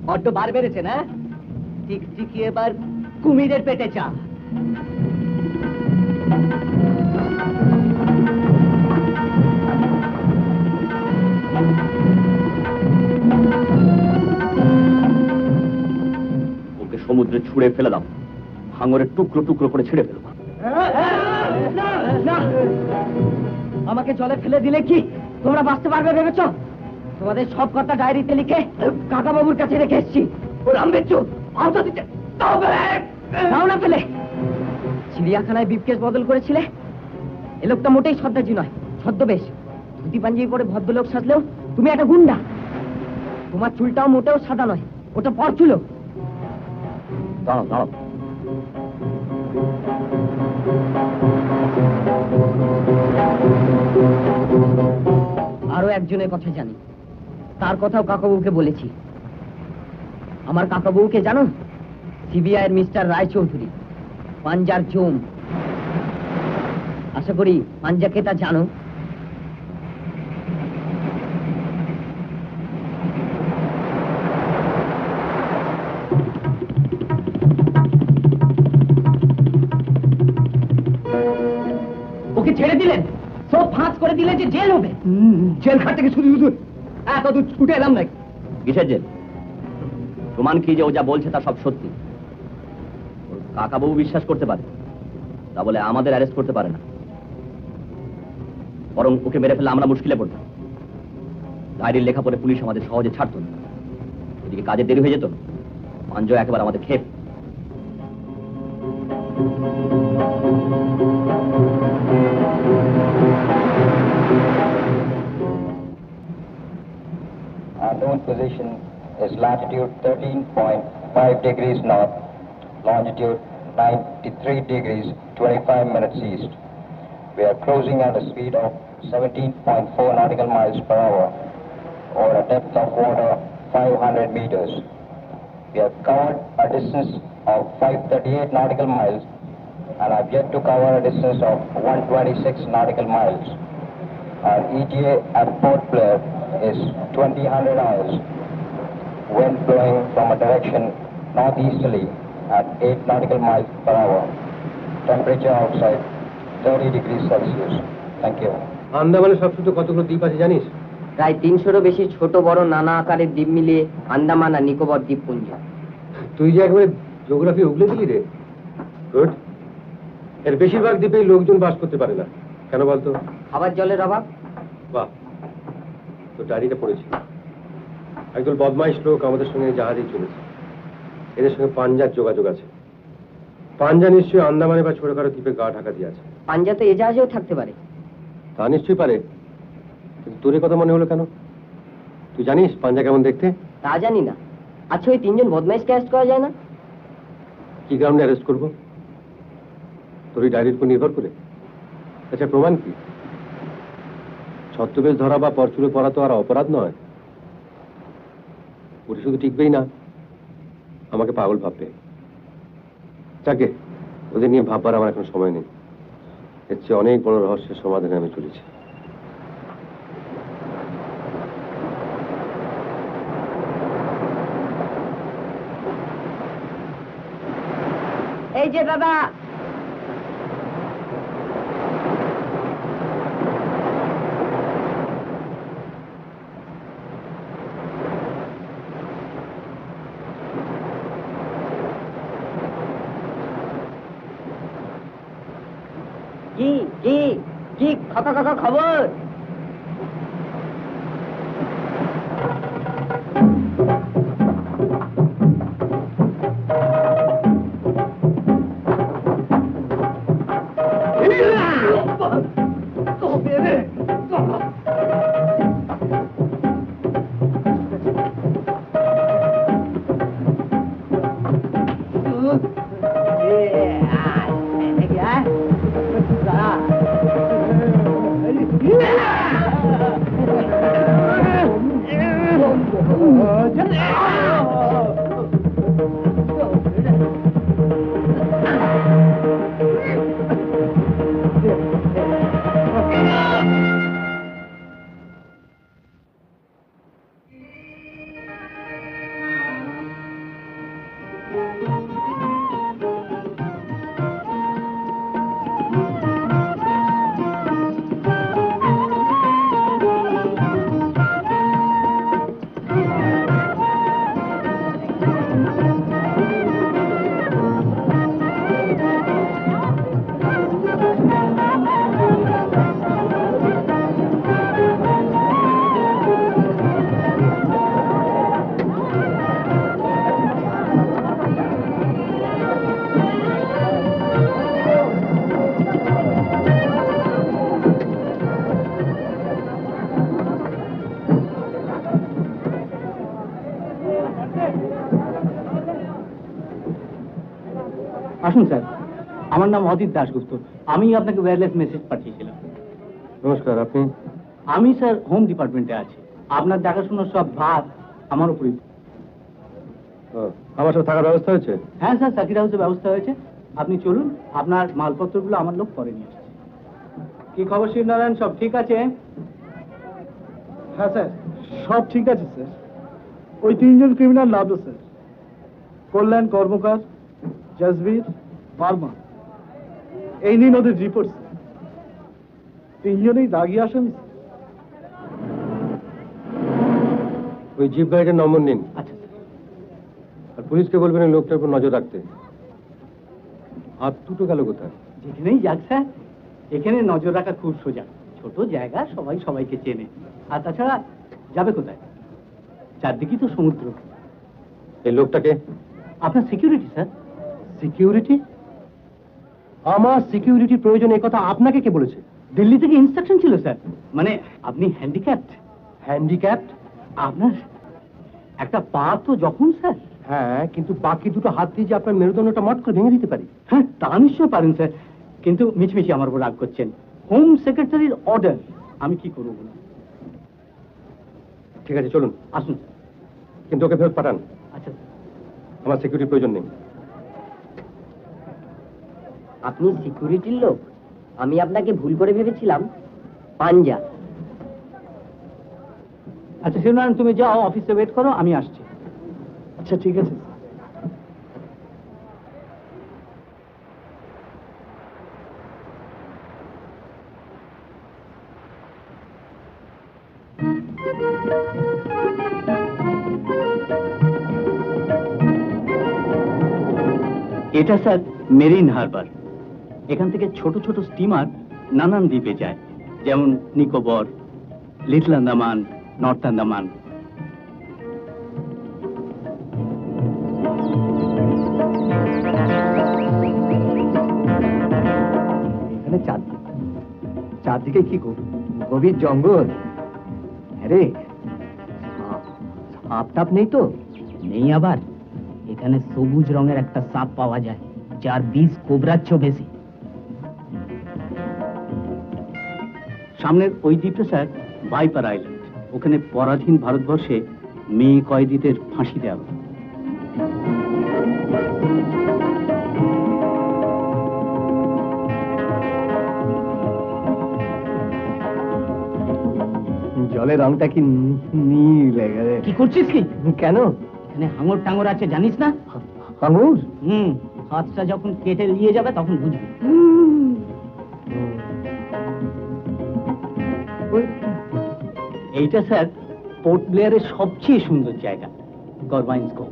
বড্ড বার বেড়েছে না? টিকটিকি এবার কুমিরের পেটে চা।
ওকে সমুদ্রে ছুঁড়ে ফেলে দাও, হাঙরের টুকরো টুকরো করে ছিঁড়ে ফেলবো।
না, আমাকে জলে ফেলে দিলে কি তোমরা বাঁচতে পারবে ভেবেছ? তোমাদের সব কথা ডায়েরিতে লিখে কাকা বাবুর কাছে রেখে এসছি। ও রামবেচ্ছু আহত দিতে দাও না ফেলে। চিড়িয়াখানায় বিপকেস বদল করেছিলে, এ লোকটা মোটেই সর্দাজি নয়, ছদ্মবেশ। ধুতি পাঞ্জাবি পরে ভদ্রলোক সাজলেও তুমি একটা গুন্ডা। তোমার চুলটাও মোটেও সাদা নয়, ওটা পরচুল।
দাঁড়াও দাঁড়াও,
আরো একজনের কথা জানি, তার কথাও কাকাবুকে বলেছি। আমার কাকাবুকে জানো? সিবিআই এর মিস্টার রায়চৌধুরী, পাঞ্জার জোম। আশা করি পাঞ্জাকে তা জানো। ওকে ছেড়ে দিলেন, সব ফাঁস করে দিলেন যে জেল হবে। জেল খাট থেকে শুধু শুধু এত দূর ছুটে এলাম নাকি?
কিসের জেল? প্রমাণ কি যে ও যা বলছে তা সব সত্যি? ওর কাকাবাবু বিশ্বাস করতে পারে, তা বলে আমাদের অ্যারেস্ট করতে পারে না। বরং ওকে মেরে ফেললে আমরা মুশকিলে পড়তাম। ডায়েরির লেখা পড়ে পুলিশ আমাদের সহজে ছাড়তো না। এদিকে কাজে দেরি হয়ে যেত, পাঞ্জা একেবারে আমাদের খেপ।
Our known position is latitude 13.5 degrees north, longitude 93 degrees 25 minutes east. We are cruising at a speed of 17.4 nautical miles per hour over a depth of water 500 meters. We have covered a distance of 538 nautical miles and have yet to cover a distance of 126 nautical miles. Our ETA at Port Blair is 2000 hours. Wind blowing from a direction northeasterly at 8 nautical miles per hour. Temperature outside 30 degrees Celsius. Thank you.
আন্দামানের সব শুধু কতগুলো দ্বীপ আছে জানিস?
প্রায় 300-রও বেশি ছোট বড় নানা আকারের দ্বীপ মিলিয়ে আন্দামান আর নিকোবর দ্বীপপুঞ্জ।
তুই যে একবারে জিওগ্রাফি উগলে দিলি রে। গুড। এর বেশিরভাগ দ্বীপেই লোকজন বাস করতে পারে না, কেন বলতো?
খাবার জলের অভাব।
বাহ, তো ডায়েরিটা পড়েছি। একদল বদমাইশ লোক আমাদের সঙ্গে জাহাজে চলেছে। এদের সঙ্গে পাঞ্জার যোগাযোগ আছে। পাঞ্জা নিশ্চয়ই আন্দামানে বা ছোটখাটো দ্বীপে গা ঢাকা দিয়ে আছে।
পাঞ্জা তো এ জাহাজেও থাকতে পারে।
তা নিশ্চয়ই পারে, কিন্তু তোর কথা মনে হলো কেন? তুই জানিস পাঞ্জা কেমন দেখতে?
তা জানি না। আচ্ছা, ওই 3 জন বদমাইশকে অ্যারেস্ট করা যায় না?
কি কারণে অ্যারেস্ট করবো? তোর এই ডায়েরির উপর নির্ভর করে? আচ্ছা, প্রমাণ কি? ছত্রবেশ ধরা বা পরচুলে পড়া তো আর অপরাধ নয়। ওটা শুধু টিকবেই না, আমাকে পাগল ভাববে। যাকে ওদের নিয়ে ভাববার আমার এখন সময় নেই। এর চেয়ে অনেক বড় রহস্যের সমাধানে আমি চলেছি।
এই যে দাদা, কি কি কি খবর? আসুন স্যার, আমার নাম অদিত দাশগুপ্ত। আমি আপনাকে ওয়্যারলেস মেসেজ পাঠিয়েছিলাম।
নমস্কার, আপনি?
আমি স্যার হোম ডিপার্টমেন্টে আছি। আপনার দেখাশোনার সব ভার আমার উপরই।
আমার সব থাকার ব্যবস্থা হয়েছে?
হ্যাঁ স্যার, সাকির হাউসের ব্যবস্থা হয়েছে। আপনি চলুন, আপনার মালপত্রগুলো আমার লোক পরে নিয়ে আসছে। কি খবর শিবনারায়ণ, সব ঠিক আছে?
হ্যাঁ স্যার, সব ঠিক আছে স্যার। ওই তিনজন ক্রিমিনাল নামলো স্যার, কল্যাণ কর্মকার, জসবীর, বার্মা। এই নিন ওদের রিপোর্ট স্যার। তিনজনেই দাগি আসামি।
ওই জিপ গাড়িটার নম্বর নিন,
আচ্ছা স্যার।
আর পুলিশকে বলবেন এই লোকটার উপর নজর রাখতে। হাত দুটো গেল কোথায়?
যেখানেই যাক স্যার, এখানে নজর রাখা খুব সোজা। ছোট জায়গা, সবাই সবাইকে চেনে। আর তাছাড়া যাবে কোথায়? চারদিকেই তো সমুদ্র।
এই লোকটাকে?
আপনার সিকিউরিটি স্যার।
সিকিউরিটি? আমার সিকিউরিটি প্রয়োজন, এই কথা আপনাকে কে বলেছে?
দিল্লি থেকে ইনস্ট্রাকশন ছিল স্যার। মানে আপনি হ্যান্ডিক্যাপ্ট।
হ্যান্ডিক্যাপ্ট?
আপনার একটা পা তো যখন স্যার।
হ্যাঁ, কিন্তু বাকি দুটো হাত দিয়ে যে আপনার মেরুদণ্ডটা মট করে ভেঙে দিতে পারি।
হ্যাঁ, তা নিশ্চয় পারেন স্যার, কিন্তু মিছমিছি আমার উপর রাগ করছেন। হোম সেক্রেটারির অর্ডার, আমি কি করবো বলুন?
ঠিক আছে, চলুন।
আসুন।
কিন্তু ওকে ফেরত পাঠান।
আচ্ছা স্যার।
আমার সিকিউরিটির প্রয়োজন নেই।
আপনি সিকিউরিটির লোক? আমি আপনাকে ভুল করে ভেবেছিলাম পাঞ্জা।
আচ্ছা শিবনারায়ণ, তুমি যাও, অফিসে ওয়েট করো, আমি আসছি।
আচ্ছা ঠিক আছে।
এটা স্যার মেরিন হারবার। এখান থেকে ছোট ছোট স্টিমার নানান দ্বীপে যায়, যেমন নিকোবর, লিটল আন্দামান, নর্থ আন্দামান।
এখানে চারদিকে কি গভীর জঙ্গল। আরে সাপ টাপ নেই তো?
নেই আবার। এখানে সবুজ রঙের একটা সাপ পাওয়া যায়, যার বিষ কোবরার চেয়েও বেশি।
সামনের ওই দ্বীপটা স্যার ভাইপার আইল্যান্ড। ওখানে পরাধীন ভারতবর্ষে মেয়ে কয়েদিদের ফাঁসি দেওয়া হয়।
জলের রংটা কি নীল?
কি করছিস কি?
কেন?
এখানে হাঙর টাঙর আছে, জানিস না?
আঙুর?
হাতটা যখন কেটে নিয়ে যাবে তখন বুঝবি।
এইটা স্যার পোর্ট ব্লেয়ারের সবচেয়ে সুন্দর জায়গা, গরবাইন্স কো।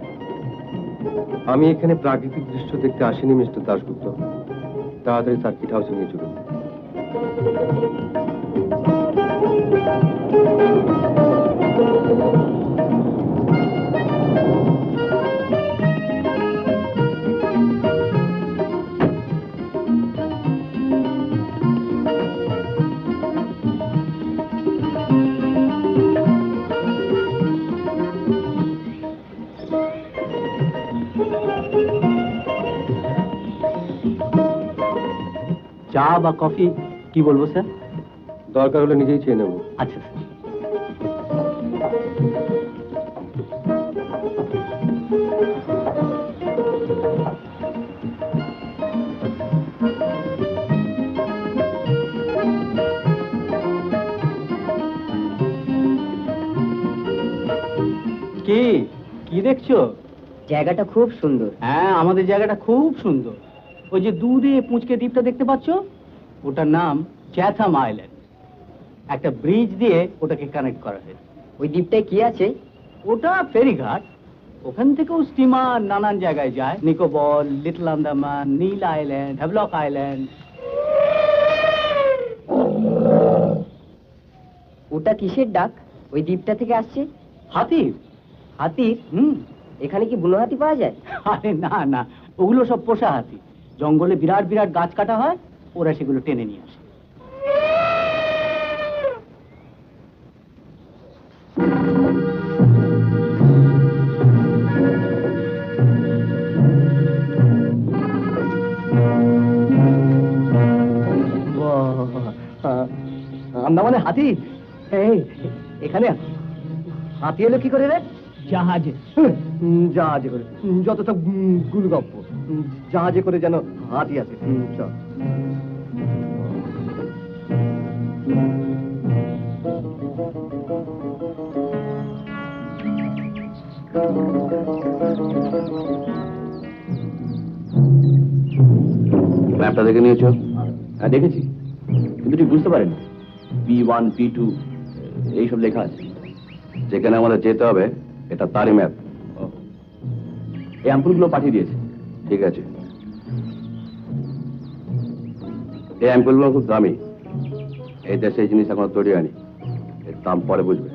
আমি এখানে প্রাকৃতিক দৃশ্য দেখতে আসিনি মিস্টার দাশগুপ্ত। তাড়াতাড়ি সার্কিট হাউসে নিয়ে চলুন।
চা বা কফি কি বলবো স্যার?
দরকার হলে নিজেই চেয়ে নেব।
আচ্ছা স্যার। কি কি দেখছো?
জায়গাটা খুব সুন্দর।
হ্যাঁ, আমাদের জায়গাটা খুব সুন্দর। ওই যে দূরে পুঁচকে দ্বীপটা দেখতে পাচ্ছ, ওটার নাম চ্যাথাম আইল্যান্ড। একটা ব্রিজ দিয়ে ওটাকে কানেক্ট করা হয়েছে।
ওই দ্বীপটায় কি আছে?
ওটা ফেরিঘাট। ওখান থেকেও স্টিমার নানান জায়গায় যায়, নিকোবর, লিটল আন্দামান, নীল আইল্যান্ড, হ্যাভলক আইল্যান্ড।
ওটা কিসের ডাক ওই দ্বীপটা থেকে আসছে?
হাতির।
হাতির? এখানে কি বুনো হাতি পাওয়া যায়?
আরে না না, ওগুলো সব পোষা হাতি। জঙ্গলে বিরাট বিরাট গাছ কাটা হয়, ওরা সেগুলো টেনে নিয়ে আসে। আন্দামানে হাতি? এই এখানে হাতি এলো কি করে রে?
জাহাজে।
জাহাজে করে, যত সব গুলগপ্প। জাহাজে করে যেন হাতি আছে। চল।
ম্যাপটা দেখে নিয়েছো? হ্যাঁ দেখেছি, কিন্তু ঠিক বুঝতে পারিনি P1 P2 এইসব লেখা আছে। যেখানে আমাদের যেতে হবে এটা তারই ম্যাপ। এই অ্যাম্পুলগুলো পাঠিয়ে দিয়েছে। ঠিক আছে, এই অ্যাম্পুলগুলো খুব দামি। এই দেশে এই জিনিস এখনো তৈরি হয়নি, এর দাম পরে বুঝবে।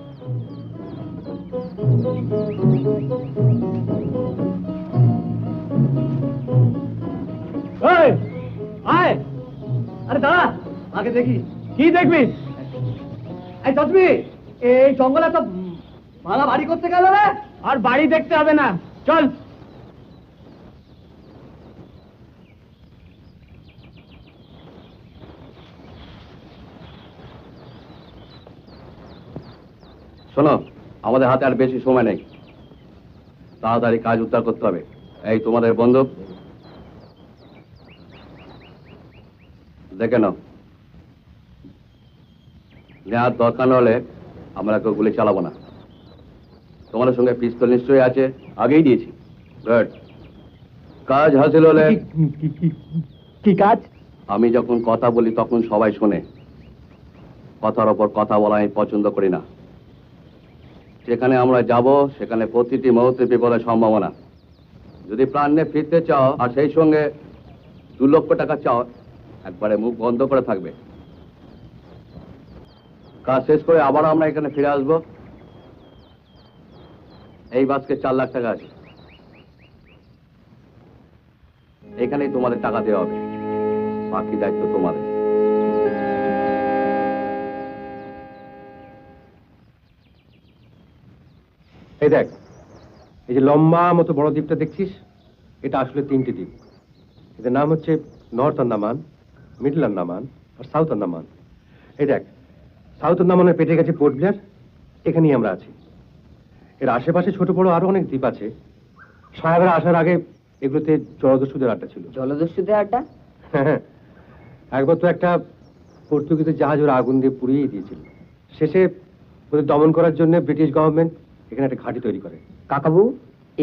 এই, আয়। আরে দাঁড়া, আগে দেখি। কি দেখবি? এই তসবি, এই জঙ্গলে তো ভাড়া বাড়ি করতে গেল রে।
আর বাড়ি দেখতে হবে না, চল।
শোনো, আমাদের হাতে আর বেশি সময় নেই, তাড়াতাড়ি কাজ উদ্ধার করতে হবে। এই তোমাদের বন্দুক দেখে নাও, নেওয়ার দরকার হলে আমরা কেউ গুলি চালাবো না। তোমাদের সঙ্গে পিস্তল নিশ্চয়ই আছে, আগেই দিয়েছি। গুড, কাজ হাসিল হলে।
কি কাজ?
আমি যখন কথা বলি তখন সবাই শোনে। কথার ওপর কথা বলা আমি পছন্দ করি না। যেখানে আমরা যাব সেখানে প্রতিটি মুহূর্তে বিপদের সম্ভাবনা। যদি প্রাণ নিয়ে ফিরতে চাও আর সেই সঙ্গে 2 লক্ষ টাকা চাও, একবারে মুখ বন্ধ করে থাকবে। কাজ শেষ করে আবার আমরা এখানে ফিরে আসবো। এই বাসকে 4 লাখ টাকা আছে, এখানেই তোমাদের টাকা দেওয়া হবে, বাকি দায়িত্ব তোমাদের।
এই দেখ, এই যে লম্বা মতো বড় দ্বীপটা দেখছিস, এটা আসলে 3টি দ্বীপ। এদের নাম হচ্ছে নর্থ আন্দামান, মিডল আন্দামান আর সাউথ আন্দামান। এই দেখ, সাউথ আন্দামানের পেটে গেছে পোর্ট ব্লেয়ার, এখানেই আমরা আছি। এর আশেপাশে ছোট বড় আরো অনেক দ্বীপ আছে। সাহেবরা আসার আগে এগুলোতে জলদস্যুদের আড্ডা ছিল।
জলদস্যুদের আড্ডা?
হ্যাঁ, একবার তো একটা পর্তুগিজের জাহাজ ওরা আগুন দিয়ে পুড়িয়ে দিয়েছিল। শেষে ওদের দমন করার জন্য ব্রিটিশ গভর্নমেন্ট এখানে একটা ঘাঁটি তৈরি করে।
কাকাবু,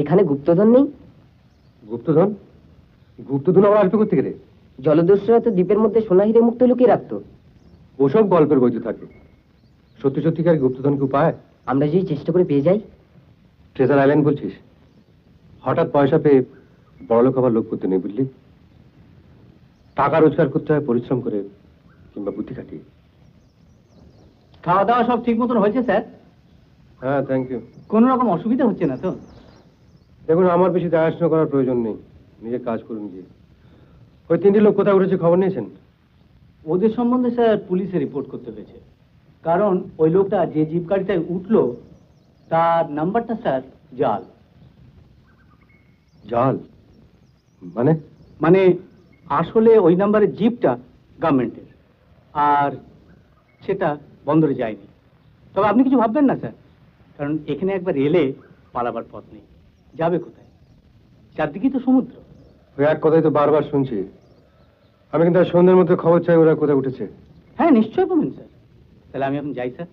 এখানে গুপ্তধন নেই?
গুপ্তধন? গুপ্তধন আবার আসবে কোথা থেকে রে?
জলদস্যুরা তো দ্বীপের মধ্যে সোনা হিরে মুক্ত লুকিয়ে রাখতো।
ওসব গল্পের বইতে থাকে, সত্যি সত্যিকার গুপ্তধন কি উপায়?
আমরা যদি চেষ্টা করে পেয়ে যাই?
ট্রেজার আইল্যান্ড বলছিস? হঠাৎ পয়সা পেয়ে বড়লোক আবার লোক করতে নেই, বুঝলি? টাকা রোজগার করতে হয় পরিশ্রম করে কিংবা বুদ্ধি খাটিয়ে।
খাওয়া দাওয়া সব ঠিক মতন হয়েছে স্যার?
হ্যাঁ, থ্যাংক ইউ।
কোনো রকম অসুবিধা হচ্ছে না তো?
দেখুন, আমার বেশি দেখাশোনা করার প্রয়োজন নেই, নিজের কাজ করুন গিয়ে। ওই 3টি লোক কোথায় উঠেছে খবর নিয়েছেন?
ওদের সম্বন্ধে স্যার পুলিশে রিপোর্ট করতে হয়েছে, কারণ ওই লোকটা যে জিপ গাড়িটায় উঠলো তার নাম্বারটা স্যার জাল।
জাল মানে?
মানে আসলে ওই নাম্বারের জিপটা গভর্নমেন্টের, আর সেটা বন্দরে যায়নি। তবে আপনি কিছু ভাববেন না স্যার, কারণ এখানে একবার এলে পালাবার পথ নেই। যাবে কোথায়? চারদিকেই তো সমুদ্র।
ওই এক কথাই তো বারবার শুনছি। আমি কিন্তু আজ সন্ধ্যের মধ্যে খবর চাই ওরা কোথায় উঠেছে।
হ্যাঁ, নিশ্চয়ই পাবেন স্যার। তাহলে আমি এখন যাই স্যার,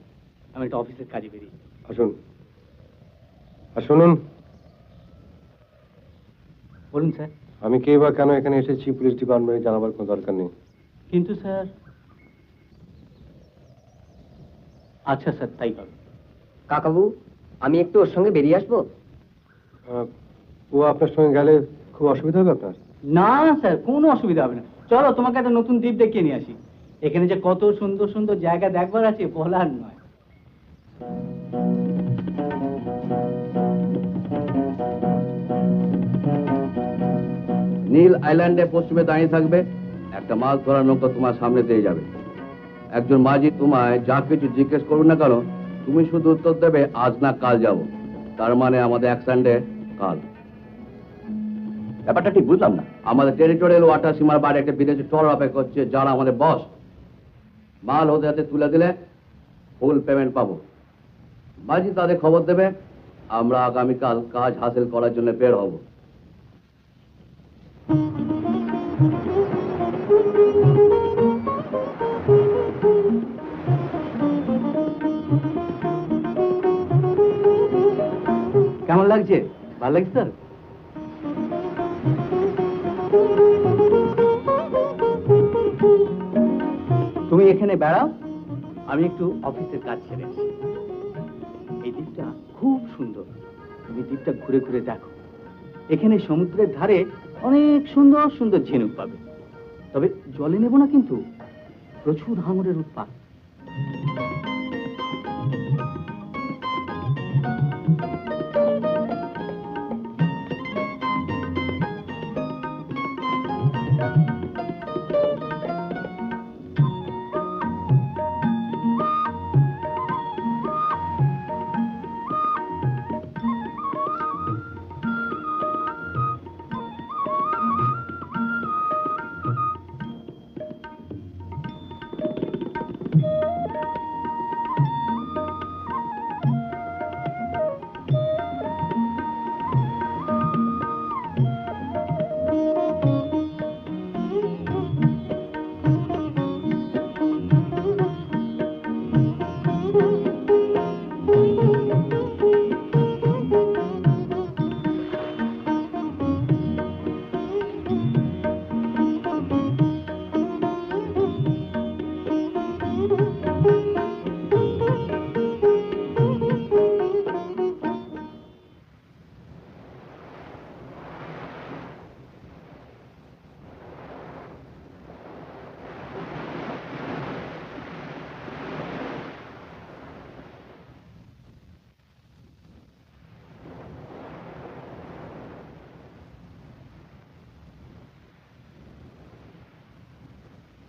আমি একটা অফিসের কাজে বেরিয়ে।
আসুন। আর শুনুন,
বলুন স্যার।
আমি কে বা কেন এখানে এসেছি পুলিশ ডিপার্টমেন্টে জানাবার কোনো দরকার নেই।
কিন্তু স্যার। আচ্ছা স্যার, তাই হবে।
কাকাবু, আমি একটু ওর সঙ্গে বেরিয়ে আসবো?
ও আপনার সঙ্গে গেলে খুব অসুবিধা হবে আপনার?
না স্যার, কোনো অসুবিধা হবে না। চলো তোমাকে একটা নতুন দ্বীপ দেখিয়ে নিয়ে আসি। এখানে যে কত সুন্দর সুন্দর জায়গা দেখবার আছে বলার নয়।
নীল আইল্যান্ডে পশ্চিমে দাঁড়িয়ে থাকবে, একটা মাছ ধরার নৌকা তোমার সামনে দিয়ে যাবে। একজন মাঝি তোমায় যা কিছু জিজ্ঞেস করুন না কেন, তুমি শুধু উত্তর দেবে আজ না কাল যাব। তার মানে আমাদের অ্যাক্সিডেন্টে কাল। ব্যাপারটা ঠিক বুঝলাম না। আমাদের টেরিটোরিয়াল ওয়াটার সীমার বাইরে একটা বিদেশি ট্রলার অপেক্ষা করছে, যারা আমাদের বস। মাল ওদের হাতে তুলে দিলে
ফুল পেমেন্ট পাবো। মাঝি তাদের খবর দেবে, আমরা আগামীকাল কাজ হাসিল করার জন্য বের হব।
কেমন লাগছে? ভালো লাগছে স্যার? তুমি এখানে বেড়াও, আমি একটু অফিসের কাজ ছেড়ে আসি। এই দ্বীপটা খুব সুন্দর, তুমি দ্বীপটা ঘুরে ঘুরে দেখো। এখানে সমুদ্রের ধারে অনেক সুন্দর সুন্দর ঝিনুক পাবে, তবে জলে নেব না, কিন্তু প্রচুর হাঙরের উৎপাত।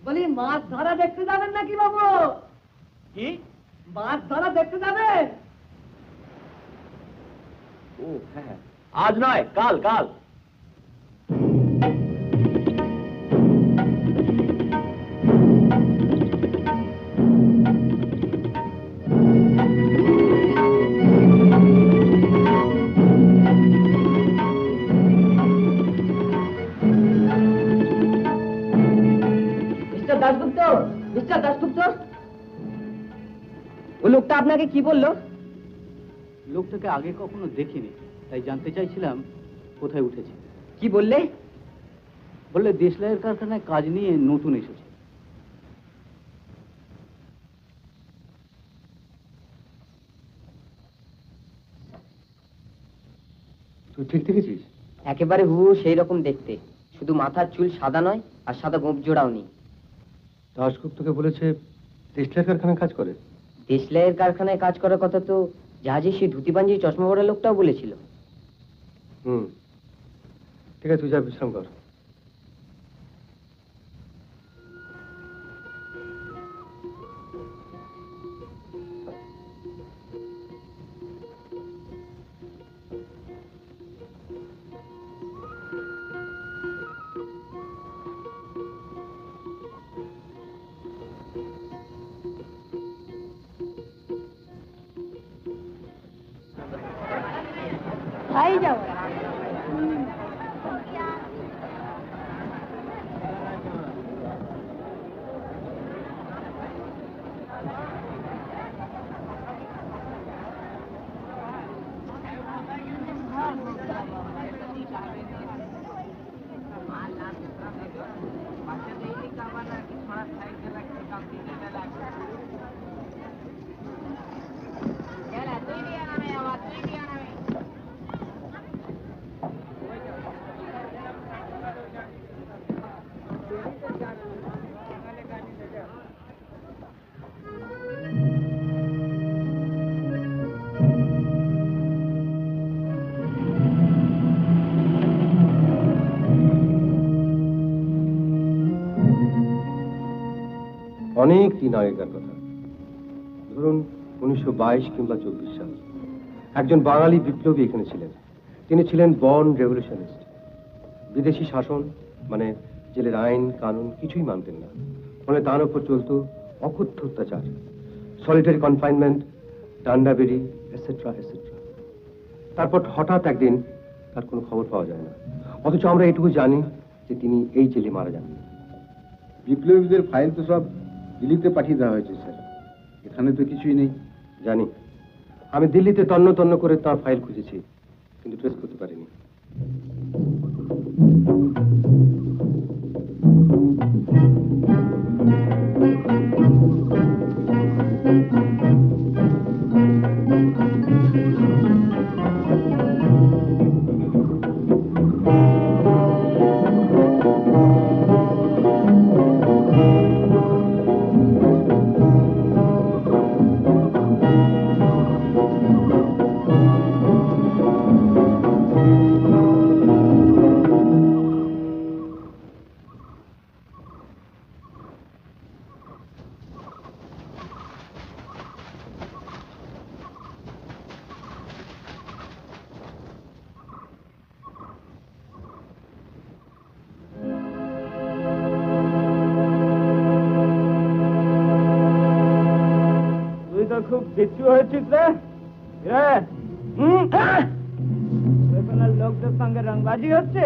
বলি মাছ ধরা দেখতে যাবেন নাকি বাবু? কি মাছ ধরা দেখতে যাবেন?
ও হ্যাঁ, আজ নয়, কাল কাল।
মিস্টার দাশগুপ্ত, ওই লোকটা আপনাকে কি বললো?
লোকটাকে আগে কখনো দেখিনি, তাই জানতে চাইছিলাম কোথায় উঠেছে।
কি বললে?
বললে দেশলাইয়ের কারখানায় কাজ নিয়ে নতুন এসেছে।
তুই ঠিক দেখেছিস?
একেবারে হু সেই রকম দেখতে, শুধু মাথার চুল সাদা নয়, আর সাদা গোঁফ জোড়াও নেই।
দাশগুপ্তকে বলেছে দেশলাই কারখানায় কাজ করে।
দেশলাইয়ের কারখানায় কাজ করার কথা তো জাহাজে সেই ধুতি পাঞ্জি চশমা পরা লোকটাও বলেছিল।
ঠিক আছে, তুই যা বিশ্রাম কর।
খাই যাও।
অনেক দিন আগেকার কথা, ধরুন 1922 কিংবা 24 সাল। একজন বাঙালি বিপ্লবী এখানে ছিলেন। তিনি ছিলেন বর্ন রেভলিউশনিস্ট। বিদেশি শাসন মানে জেলের আইন কানুন কিছুই মানতেন না, ফলে তার উপর চলত অকথ্য অত্যাচার। সলিটারি কনফাইনমেন্ট, ডান্ডাবেরি, এটসেট্রা এটসেট্রা। তারপর হঠাৎ একদিন তার কোনো খবর পাওয়া যায় না, অথচ আমরা এইটুকু জানি যে তিনি এই জেলে মারা যান।
বিপ্লবীদের ফাইল তো সব দিল্লিতে পাঠিয়ে দেওয়া হয়েছে স্যার, এখানে তো কিছুই নেই।
জানি, আমি দিল্লিতে তন্ন তন্ন করে তার ফাইল খুঁজেছি, কিন্তু ট্রেস করতে পারিনি।
খুব বিচ্ছু হয়েছিস রে, লোকদের সঙ্গে রংবাজি হচ্ছে।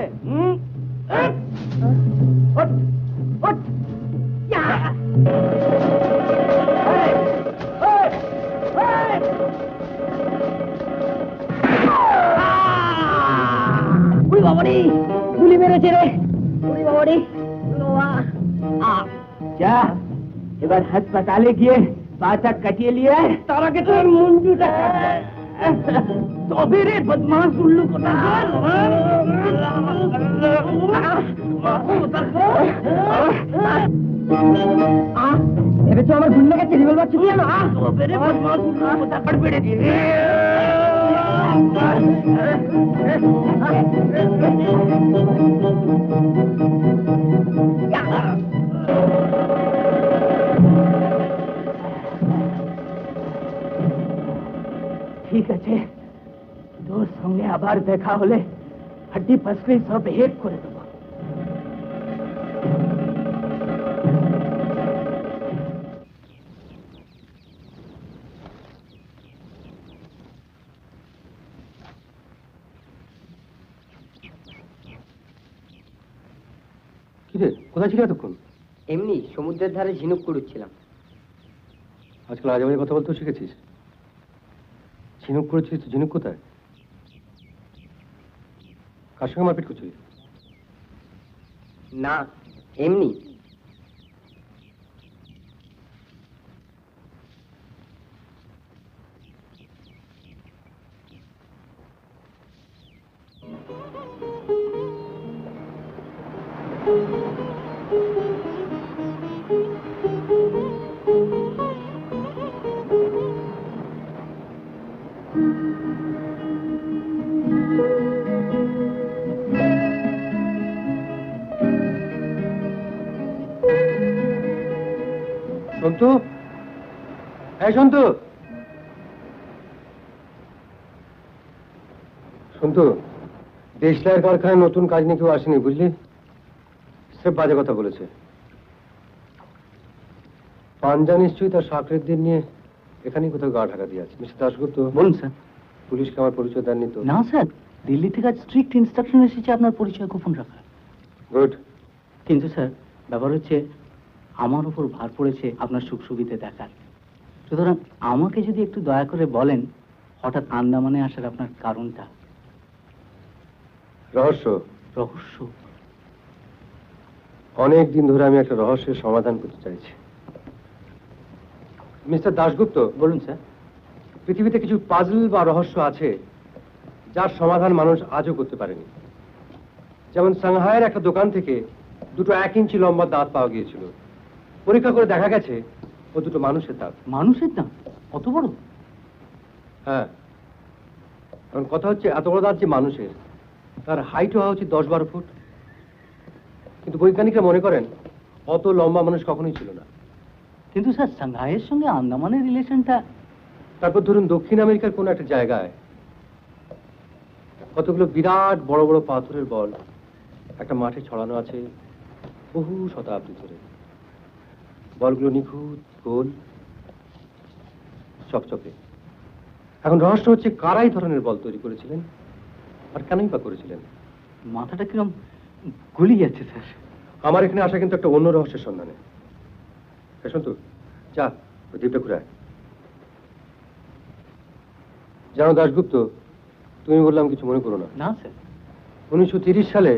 গুলি মেরেছে রে,
যা এবার হাসপাতালে গিয়ে পাটা কাটিয়ে নিয়ে তার আগে তোর মুন্ডুটা তবে রে বদমাস উল্লু কোথাকার।
ভেবেছো আমার ভুল লেগেছে রিভলভার বাচ্চা দিয়ে না?
তবে রে বদমাস উল্লু কোথাকার বেড়ে দিয়ে ঠিক আছে, তোর সঙ্গে আবার দেখা হলে হাড্ডি পাসলি সব এক করে দেবো।
কিরে, কোথায় ছিল এতক্ষণ?
এমনি সমুদ্রের ধারে ঝিনুক কুড়ুচ্ছিলাম।
আজকাল আজে বাজে কথা বলতেও শিখেছিস। ঝিনুক করেছিস তো, ঝিনুক কোথায়? কার সঙ্গে মারপিট করছিস?
না, এমনি।
সন্তু, এই সন্তু, সন্তু, দেশলাইয়ের কারখানায় নতুন কাজ নিয়ে কেউ আসেনি, বুঝলি? সে বাজে কথা বলেছে। পাঞ্জা নিশ্চয়ই তার সাকরেতদের নিয়ে এখানেই কোথাও গা ঢাকা দিয়ে আছে। মিস্টার দাশগুপ্ত,
বলুন স্যার।
পুলিশকে আমার পরিচয় দেননি তো?
না স্যার, দিল্লি থেকে আজ স্ট্রিক্ট ইনস্ট্রাকশন এসেছে আপনার পরিচয় গোপন রাখার।
গুড।
কিন্তু স্যার, ব্যাপার হচ্ছে আমার উপর ভার পড়েছে আপনার সুখ সুবিধে দেখার। সুতরাং আমাকে যদি একটু দয়া করে বলেন হঠাৎ আন্দামানে আসার আপনার কারণটা।
রহস্য?
রহস্য?
অনেক দিন ধরে আমি একটা রহস্যের সমাধান করতে চাইছি। মিস্টার দাশগুপ্ত,
বলুন স্যার।
পৃথিবীতে কিছু পাজল বা রহস্য আছে যার সমাধান মানুষ আজও করতে পারেনি। যেমন সাংহাইয়ের একটা দোকান থেকে দুটো 1 ইঞ্চি লম্বা দাঁত পাওয়া গিয়েছিল। পরীক্ষা করে দেখা গেছে ও দুটো মানুষের দাঁত।
মানুষের দাঁত? কত বড়?
হ্যাঁ, কারণ কথা হচ্ছে এত বড় দাঁত যে মানুষের, তার হাইট হওয়া উচিত 10-12 ফুট। কিন্তু বৈজ্ঞানিকরা মনে করেন অত লম্বা মানুষ কখনোই ছিল না।
কিন্তু স্যার, সাংহাইয়ের সঙ্গে আন্দামানের রিলেশনটা?
তারপর ধরুন দক্ষিণ আমেরিকার কোন একটা জায়গায় কতগুলো বিরাট বড় বড় পাথরের বল একটা মাঠে ছড়ানো আছে বহু শতাব্দী ধরে। বলগুলো নিখুঁত, গোল, চকচকে। এখন রহস্য হচ্ছে কারা এই ধরনের বল তৈরি করেছিলেন আর কেনই বা করেছিলেন।
মাথাটা কিরম গুলি যাচ্ছে স্যার।
আমার এখানে আসা কিন্তু একটা অন্য রহস্যের সন্ধানে। সন্তু যা ওই দ্বীপটা ঘুরে আয়। জানো দাশগুপ্ত, তুমি বললাম কিছু মনে করো না।
না স্যার।
1930 সালে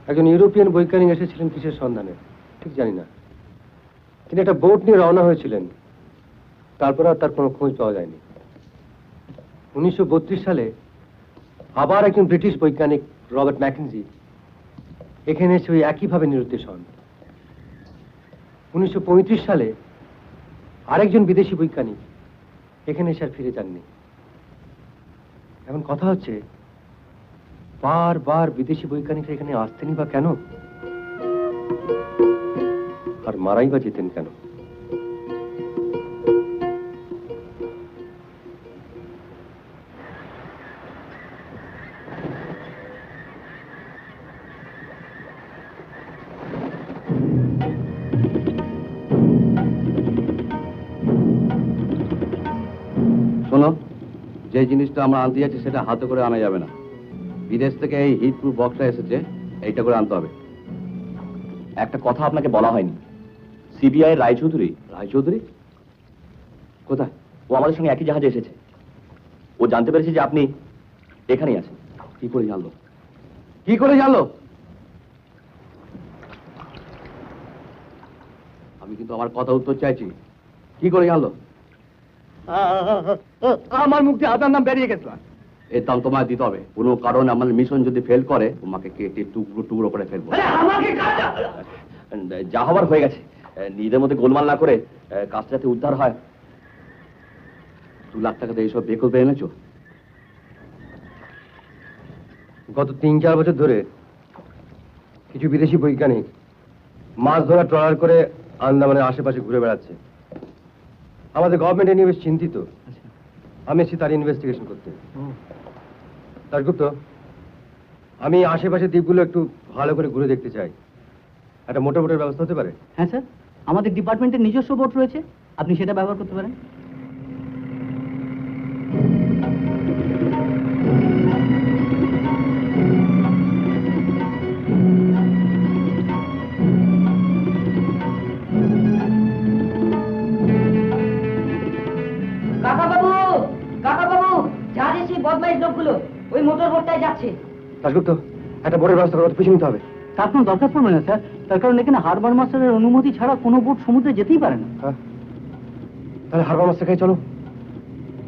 একজন ইউরোপিয়ান বৈজ্ঞানিক এসেছিলেন কিসের সন্ধানে ঠিক জানি না, তিনি একটা বোট নিয়ে রওনা হয়েছিলেন, তারপর আর তার কোনো খোঁজ পাওয়া যায়নি। 1932 সালে আবার একজন ব্রিটিশ বৈজ্ঞানিক রবার্ট ম্যাকেনজি এখানে এসে ওই একইভাবে নিরুদ্দেশ হন। 1935 সালে আরেকজন বিদেশি বৈজ্ঞানিক এখানে এসে আর ফিরে যাননি। এখন কথা হচ্ছে বারবার বিদেশি বৈজ্ঞানিকরা এখানে আসতেনই বা কেন, আর মারাই বা যেতেন কেন?
শোনো, যে জিনিসটা আমরা আনতে যাচ্ছি সেটা হাতে করে আনা যাবে না। বিদেশ থেকে এই হিট প্রুফ বক্সটা এসেছে, এইটা করে আনতে হবে।
একটা কথা আপনাকে বলা হয়নি, সিবিআই রায়চৌধুরী।
রায়চৌধুরী কোথায়?
ও আমাদের সঙ্গে একই জাহাজে এসেছে। ও জানতে পেরেছে যে আপনি এখানেই আছেন।
কি করে জানলো? কি করে জানলো? আমি কিন্তু আমার কথা উত্তর চাইছি। কি করে জানলো?
আমার মুখ দিয়ে আদার নাম বেরিয়ে গেছিল।
এর দাম তোমায় দিতে হবে। কোনো কারণে আমার মিশন যদি ফেল করে তোমাকে কেটে টুকরো টুকরো করে ফেলবো।
যা হবার হয়ে গেছে, নিজেদের মধ্যে গোলমাল না করে কাজটা যাতে উদ্ধার হয়।
2 লাখ টাকা দিয়ে এইসব বের করবে এনেছো?
গত 3-4 বছর ধরে কিছু বিদেশি বৈজ্ঞানিক মাছ ধরা ট্রলার করে আন্দামানের আশেপাশে ঘুরে বেড়াচ্ছে। আমাদের গভর্নমেন্ট নিয়ে বেশ চিন্তিত। আমি এসেছি তার ইনভেস্টিগেশন করতে। দাশগুপ্ত, আমি আশেপাশের দ্বীপগুলো একটু ভালো করে ঘুরে দেখতে চাই। একটা মোটর বোটের ব্যবস্থা হতে পারে?
হ্যাঁ স্যার, আমাদের ডিপার্টমেন্টের নিজস্ব বোট রয়েছে, আপনি সেটা ব্যবহার করতে পারেন।
কাকাবাবু, কাকাবাবু, জাহাজে সেই বদমাইশ লোকগুলো ওই মোটর বোটটায় যাচ্ছে।
দাশগুপ্ত, একটা বোটের ব্যবস্থা করতে পিছিয়ে নিতে হবে।
তার কোনো দরকার পড়বে না স্যার, তার কারণ এখানে হারবার মাস্টারের অনুমতি ছাড়া কোনো বোট সমুদ্রে যেতেই পারে না।
হ্যাঁ, তাহলে হারবার মাস্টার কাছে চলো।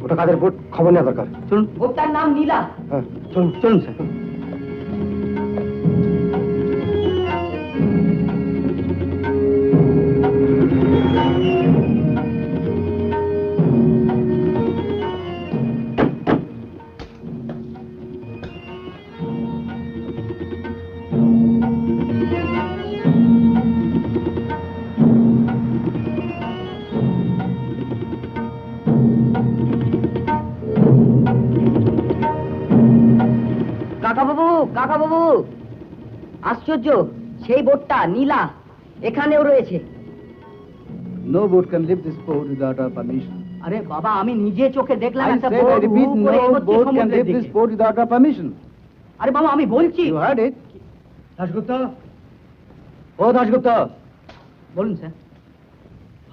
ওটা কাদের বোট খবর নেওয়া দরকার।
চলুন।
বোটটার নাম নীলা।
হ্যাঁ চলুন।
চলুন স্যার।
কাকাবাবু, কাকাবাবু, আশ্চর্য, সেই বোটটা নীলা এখানেও রয়েছে।
No boat can leave this port without our permission.
আরে বাবা, আমি নিজে চোখে দেখলাম
I
একটা
said,
বোট
I repeat,
হু করে
no
এগোচ্ছে
boat can
সমুদ্রের
leave this
দিকে।
port without our permission.
আরে বাবা, আমি বলছি।
You heard it?
দাশগুপ্ত, ও দাশগুপ্ত,
বলুন স্যার।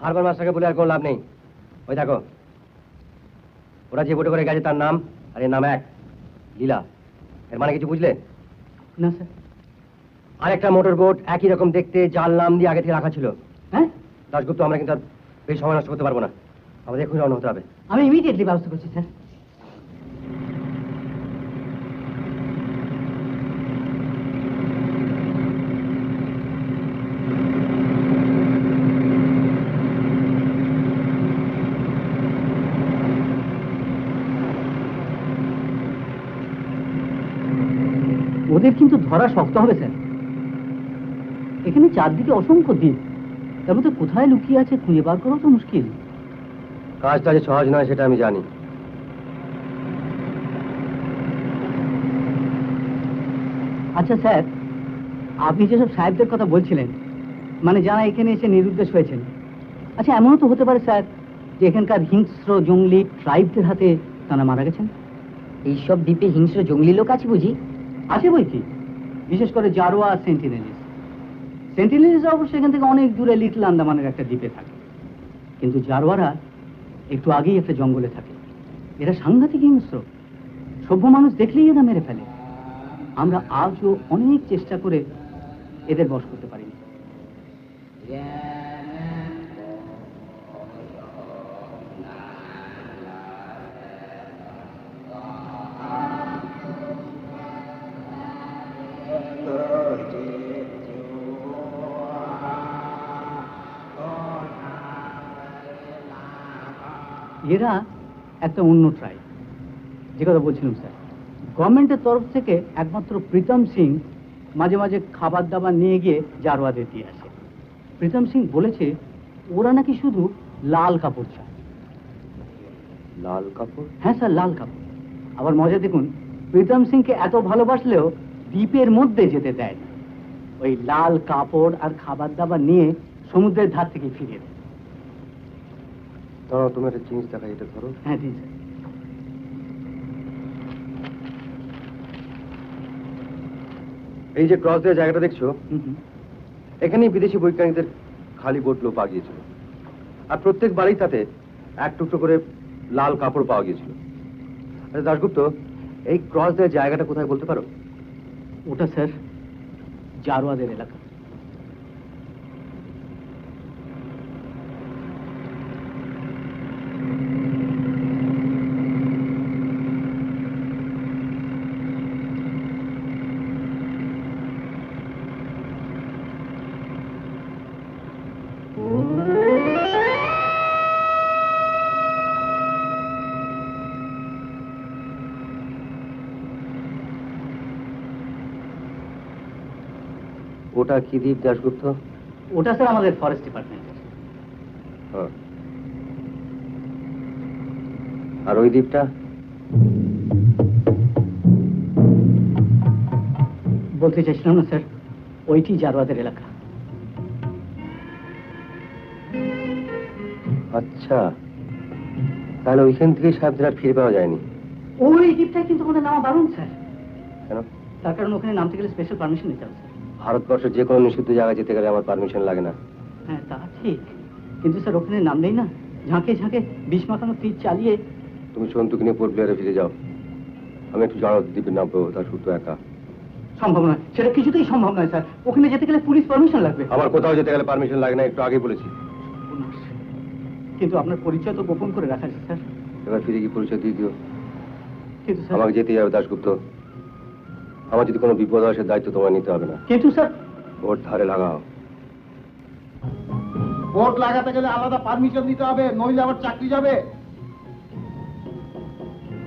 হারবার মাস্টারকে বলে আর কোনো লাভ নেই। ওই দেখো, ওরা যে বোটে করে গেছে তার নাম, আর এর নাম এক, লীলা। এর মানে কিছু বুঝলে?
না স্যার।
আরেকটা মোটর বোট একই রকম দেখতে, যার নাম দিয়ে আগে থেকে রাখা ছিল।
হ্যাঁ,
দাশগুপ্ত, আমরা কিন্তু আর বেশি সময় নষ্ট করতে পারবো না, আমাদের এখনই রওনা হতে হবে।
আমি ইমিডিয়েটলি ব্যবস্থা করছি স্যার। ওদের কিন্তু ধরা শক্ত হবে স্যার। এখানে চারদিকে অসংখ্য দ্বীপ, তার মধ্যে কোথায় লুকিয়ে আছে খুঁজে বার করাও তো মুশকিল।
কাজটা যে সহজ নয় সেটা আমি জানি।
আচ্ছা স্যার, আপনি যেসব সাহেবদের কথা বলছিলেন, মানে যারা এখানে এসে নিরুদ্দেশ হয়েছেন, আচ্ছা এমনও তো হতে পারে স্যার যে এখানকার হিংস্র জঙ্গলি ট্রাইবদের হাতে তারা মারা গেছেন?
এইসব দ্বীপে হিংস্র জঙ্গলি লোক আছে বুঝি?
আছে বই কি, বিশেষ করে জারোয়া আর সেন্টিনেলিস। সেন্টিনেলিস অবশ্য এখান থেকে অনেক দূরে লিটল আন্দামানের একটা দ্বীপে থাকে, কিন্তু জারোয়ারা একটু আগেই একটা জঙ্গলে থাকে। এরা সাংঘাতিক হিংস্র, সভ্য মানুষ দেখলেই এরা মেরে ফেলে। আমরা আজও অনেক চেষ্টা করে এদের বশ করতে পারিনি। এরা একটা অন্য ট্রাইব, যে কথা বলছিলাম স্যার। গভর্নমেন্টের তরফ থেকে একমাত্র প্রীতম সিং মাঝে মাঝে খাবার দাবার নিয়ে গিয়ে জারোয়াদের দিয়ে আসে। প্রীতম সিং বলেছে ওরা নাকি শুধু লাল কাপড় চায়।
লাল কাপড়?
হ্যাঁ স্যার, লাল কাপড়। আবার মজা দেখুন, প্রীতম সিংকে এত ভালোবাসলেও দ্বীপের মধ্যে যেতে দেয় না। ওই লাল কাপড় আর খাবার দাবার নিয়ে সমুদ্রের ধার থেকে ফিরিয়ে দেয়।
দাঁড়াও, তুমি একটা জিনিস দেখা, এটা ধরো।
হ্যাঁ দিন স্যার।
এই যে ক্রস দেওয়া জায়গাটা দেখছো, এখানেই বিদেশি বৈজ্ঞানিকদের খালি বোটগুলো পাওয়া গিয়েছিল। আর প্রত্যেক বাড়ির সাথে এক টুকরো করে লাল কাপড় পাওয়া গিয়েছিল। আচ্ছা দাশগুপ্ত, এই ক্রস দেওয়া জায়গাটা কোথায় বলতে পারো?
ওটা স্যার জারোয়াদের এলাকা।
ওটা কি দ্বীপ দাশগুপ্ত?
ওটা স্যার আমাদের ফরেস্ট ডিপার্টমেন্টের।
হ্যাঁ। আর ওই দ্বীপটা?
বলতে চাইছিলাম না স্যার, ওইটি জারোয়াদের এলাকা।
আচ্ছা, তাহলে ওইখান থেকে সাহেবদের আর ফিরে পাওয়া যায়নি।
ওই দ্বীপটায় কিন্তু আমাদের নামা বারণ স্যার।
কেন?
তার কারণ ওখানে নামতে গেলে স্পেশাল পারমিশন নিতে হবে স্যার।
ভারতবর্ষের যে কোনো নিষিদ্ধ জায়গায় যেতে গেলে আমার পারমিশন লাগে না।
হ্যাঁ তা ঠিক, কিন্তু স্যার ওখানে নাম নেই না। ঝাঁকে ঝাঁকে বিষ মাখানো তীর চালিয়ে।
তুমি সন্তুকে নিয়ে পোর্ট ব্লেয়ারে ফিরে যাও, আমি একটু জারোয়া দ্বীপের নামবো। তার শুধু একা
সম্ভব নয়, সেটা কিছুতেই সম্ভব নয় স্যার। ওখানে যেতে গেলে পুলিশ পারমিশন লাগবে।
আমার কোথাও যেতে গেলে পারমিশন লাগে না, একটু আগে বলেছি।
কিন্তু আপনার পরিচয় তো গোপন করে রাখা আছে স্যার।
এবার ফিরে গিয়ে পরিচয় দিয়ে দিও।
কিন্তু স্যার
আমাকে যেতেই হবে দাশগুপ্ত। আমার যদি কোনো বিপদ হয় সে দায়িত্ব তোমায় নিতে হবে না।
কিন্তু স্যার
ওর ধারে লাগাও।
বোট লাগাতে গেলে আলাদা পারমিশন দিতে হবে, নইলে আবার চাকরি যাবে।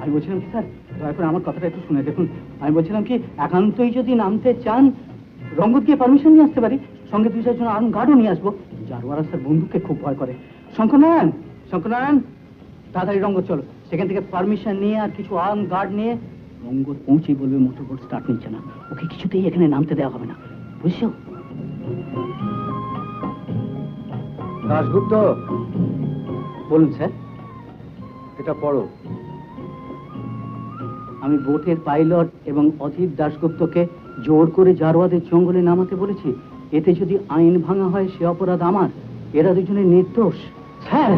আমি বলছিলাম কি স্যার, দয়া করে আমার কথাটা একটু শুনে দেখুন। আমি বলছিলাম কি, একান্তই যদি নামতে চান রঙ্গত গিয়ে পারমিশন নিয়ে আসতে পারি, সঙ্গে 2-4 জন আর্ম গার্ডও নিয়ে আসবো। জারোয়ারা স্যার বন্দুককে খুব ভয় করে। শঙ্করনারায়ণ, শঙ্করনারায়ণ, তাড়াতাড়ি রঙ্গত চলো। সেখান থেকে পারমিশন নিয়ে আর কিছু আর্ম গার্ড নিয়ে রঙ্গত পৌঁছেই বলবে মোটর বোট স্টার্ট নিচ্ছে না, ওকে কিছুতেই এখানে নামতে দেওয়া হবে না, বুঝছো?
দাশগুপ্ত,
বলুন স্যার।
এটা পড়ো।
আমি বোটের পাইলট এবং অধীর দাশগুপ্তকে জোর করে জারোয়াদের জঙ্গলে নামাতে বলেছি। এতে যদি আইন ভাঙা হয় সে অপরাধ আমার। এরা দুজনে নির্দোষ স্যার।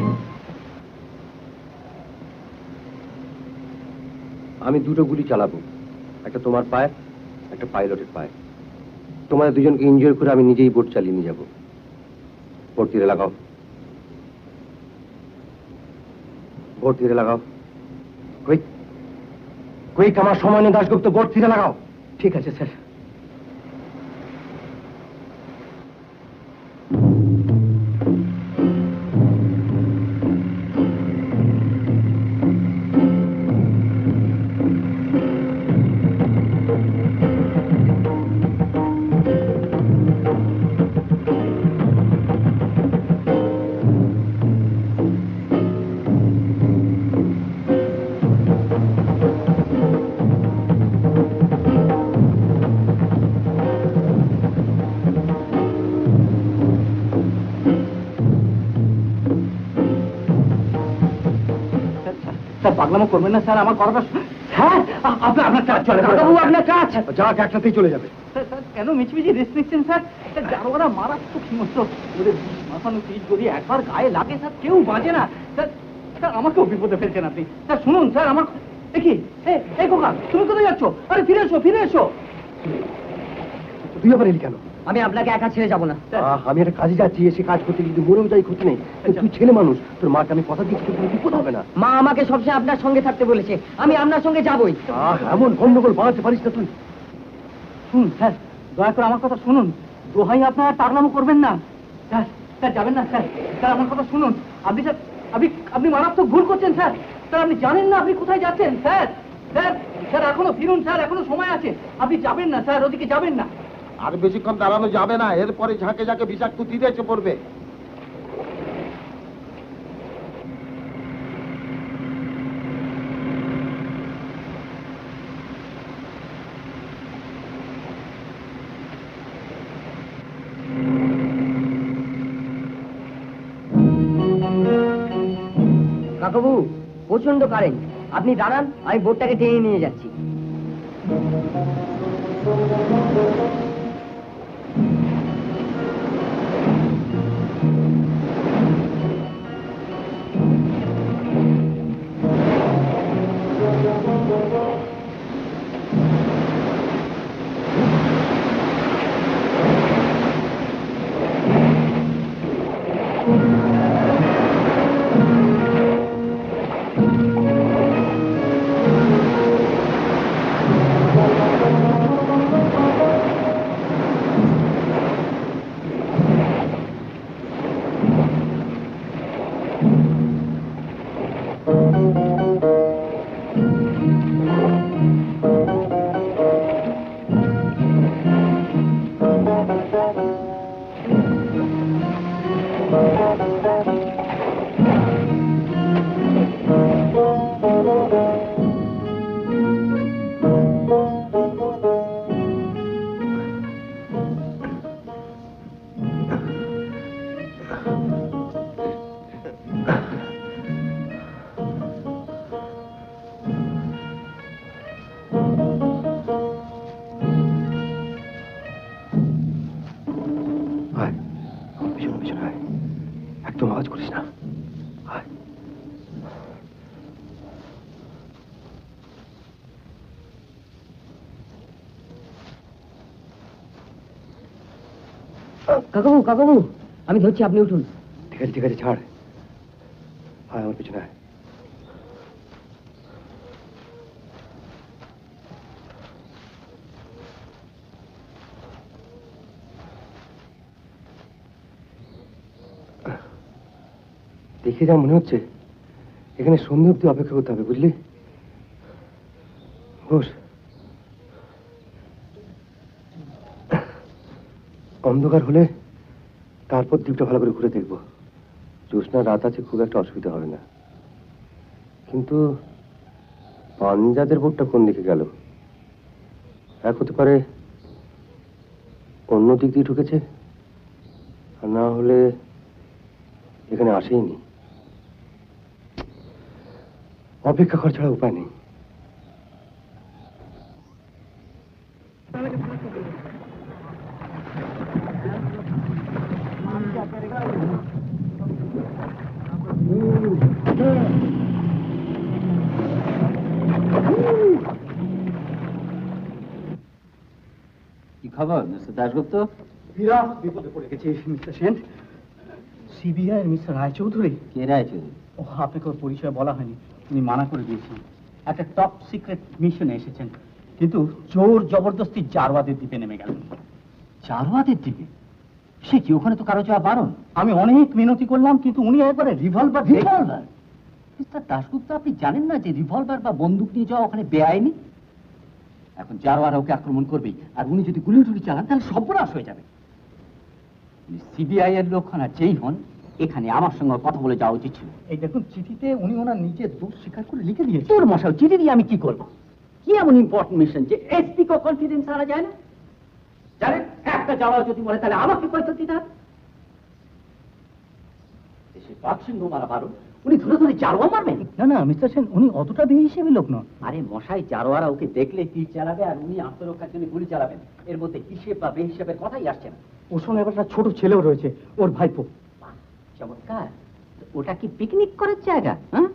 আমি দুটো গুলি চালাবো, একটা তোমার পায়ে, একটা পাইলটের পায়ে। তোমাদের দুজনকে ইনজয় করে আমি নিজেই বোট চালিয়ে নিয়ে যাবো। বোট তীরে লাগাও, বোট তীরে লাগাও। কুইক কুইক, আমার সময় নেই দাশগুপ্ত, বোট তীরে লাগাও।
ঠিক আছে স্যার। স্যার পাগলামো করবেন না স্যার, আমার কথাটা স্যার আপনার কাজ চলে
কাকাবাবু আপনার কাজ।
যাক একসাথেই চলে যাবে।
স্যার কেন মিছিমিছি রেস্ট্রিকশন স্যার? জানোয়ারা মারাত্মক হিংস্র, ওদের মাথানো পিচ যদি একবার গায়ে লাগে স্যার কেউ বাঁচে না স্যার। স্যার আমাকেও বিপদে ফেলছেন আপনি। স্যার শুনুন স্যার, আমার দেখি এই খোকা তুমি কোথায় যাচ্ছ? আরে ফিরে এসো ফিরে এসো।
তুই আবার এলি কেন?
আমি আপনাকে একা ছেড়ে যাবো না।
আমি একটা কাজে যাচ্ছি, এসে কাজ করতে কিন্তু মরেও যাই ক্ষতি নেই। তুই ছেলে মানুষ, তোর মাকে আমি কথা দিচ্ছি তোর বিপদ হবে না।
মা আমাকে সবসময় আপনার সঙ্গে থাকতে বলেছে, আমি আপনার সঙ্গে যাবই।
এমন গন্ডগোল বাড়াতে পারিস না তুই।
শুনুন স্যার, দয়া করে আমার কথা শুনুন, দোহাই আপনারা পাগলামো করবেন না স্যার। স্যার যাবেন না স্যার, স্যার আমার কথা শুনুন। আপনি স্যার আপনি মারাত্মক ভুল করছেন স্যার। স্যার আপনি জানেন না আপনি কোথায় যাচ্ছেন স্যার। স্যার স্যার এখনো ফিরুন স্যার, এখনো সময় আছে। আপনি যাবেন না স্যার, ওদিকে যাবেন না।
আর বেশিক্ষণ দাঁড়ানো যাবে না, এরপরে ঝাঁকে ঝাঁকে বিষাক্ত তীরে এসে পড়বে।
কাকাবু প্রচন্ড কারেন্ট, আপনি দাঁড়ান, আমি বোর্ডটাকে টেনে নিয়ে যাচ্ছি।
একদম আওয়াজ করিস না।
কাকাবু কাকাবু আমি ধরছি, আপনি উঠুন।
ঠিক আছে ছাড়, আয় আমার পিছনে আয়। দেখে যা মনে হচ্ছে এখানে সন্ধ্যে অব্দি অপেক্ষা করতে হবে, বুঝলি? বস। অন্ধকার হলে তারপর দ্বীপটা ভালো করে ঘুরে দেখবো। জ্যোৎস্না রাত আছে, খুব একটা অসুবিধা হবে না। কিন্তু পাঞ্জাদের বোটটা কোন দিকে গেল? এক হতে পারে অন্য দিক দিয়ে ঢুকেছে, আর না হলে এখানে আসেইনি। অপেক্ষা করা ছাড়া উপায় নেই।
কি খবর মিস্টার দাশগুপ্ত?
বিরাট বিপদে পড়ে গেছি mister Sen. CBI mister Roychowdhury.
কে রায়চৌধুরী?
ও আপনাকে ওর পরিচয় বলা হয়নি, উনি মানা করে দিয়েছেন। একটা টপ সিক্রেট মিশনে এসেছেন, কিন্তু জোর জবরদস্তি জারওয়াদের দ্বীপে নেমে গেলেন।
জারওয়াদের দ্বীপে? সে কি, ওখানে তো কারো যাওয়া বারণ।
আমি অনেক মিনতি করলাম, কিন্তু উনি একবারে রিভলভার।
মিস্টার দাশগুপ্ত, আপনি জানেন না যে রিভলভার বা বন্দুক নিয়ে যাওয়া ওখানে বেআইনি? এখন জারওয়ারা ওকে আক্রমণ করবেই, আর উনি যদি গুলি টুলি চালান তাহলে সর্বনাশ হয়ে যাবে। সিবিআই এর লোক হন আর যেই হন, এখানে আমার সঙ্গে কথা বলে যাওয়া উচিত ছিল।
এই দেখুন, চিঠিতে উনি ওনার নিজের দোষ স্বীকার করে লিখে দিয়েছেন।
তোর মশাও চিঠি দিয়ে আমি কি করবো? কি এমন ইম্পর্টেন্ট মিশন যে এসপি কো কনফিডেন্স হারা যায় না? জানেন, একটা যাওয়া যদি বলে তাহলে আমাকে পয়সা দিতে হবে। দেশে বাক্সিং মারা বারণ, উনি ধরে ধরে জারোয়া মারবেন?
না না মিস্টার সেন, উনি অতটা বেহিসেবি লোক নন।
আরে মশাই, জারোয়ারা ওকে দেখলে তীর চালাবে আর উনি আত্মরক্ষার জন্য গুলি চালাবেন। এর মধ্যে হিসেব বা বেহিসেবের কথাই আসছে না।
ওর সঙ্গে আবার একটা ছোট ছেলেও রয়েছে, ওর ভাইপো।
চমৎকার। ওটা কি পিকনিক করার জায়গা? হ্যাঁ,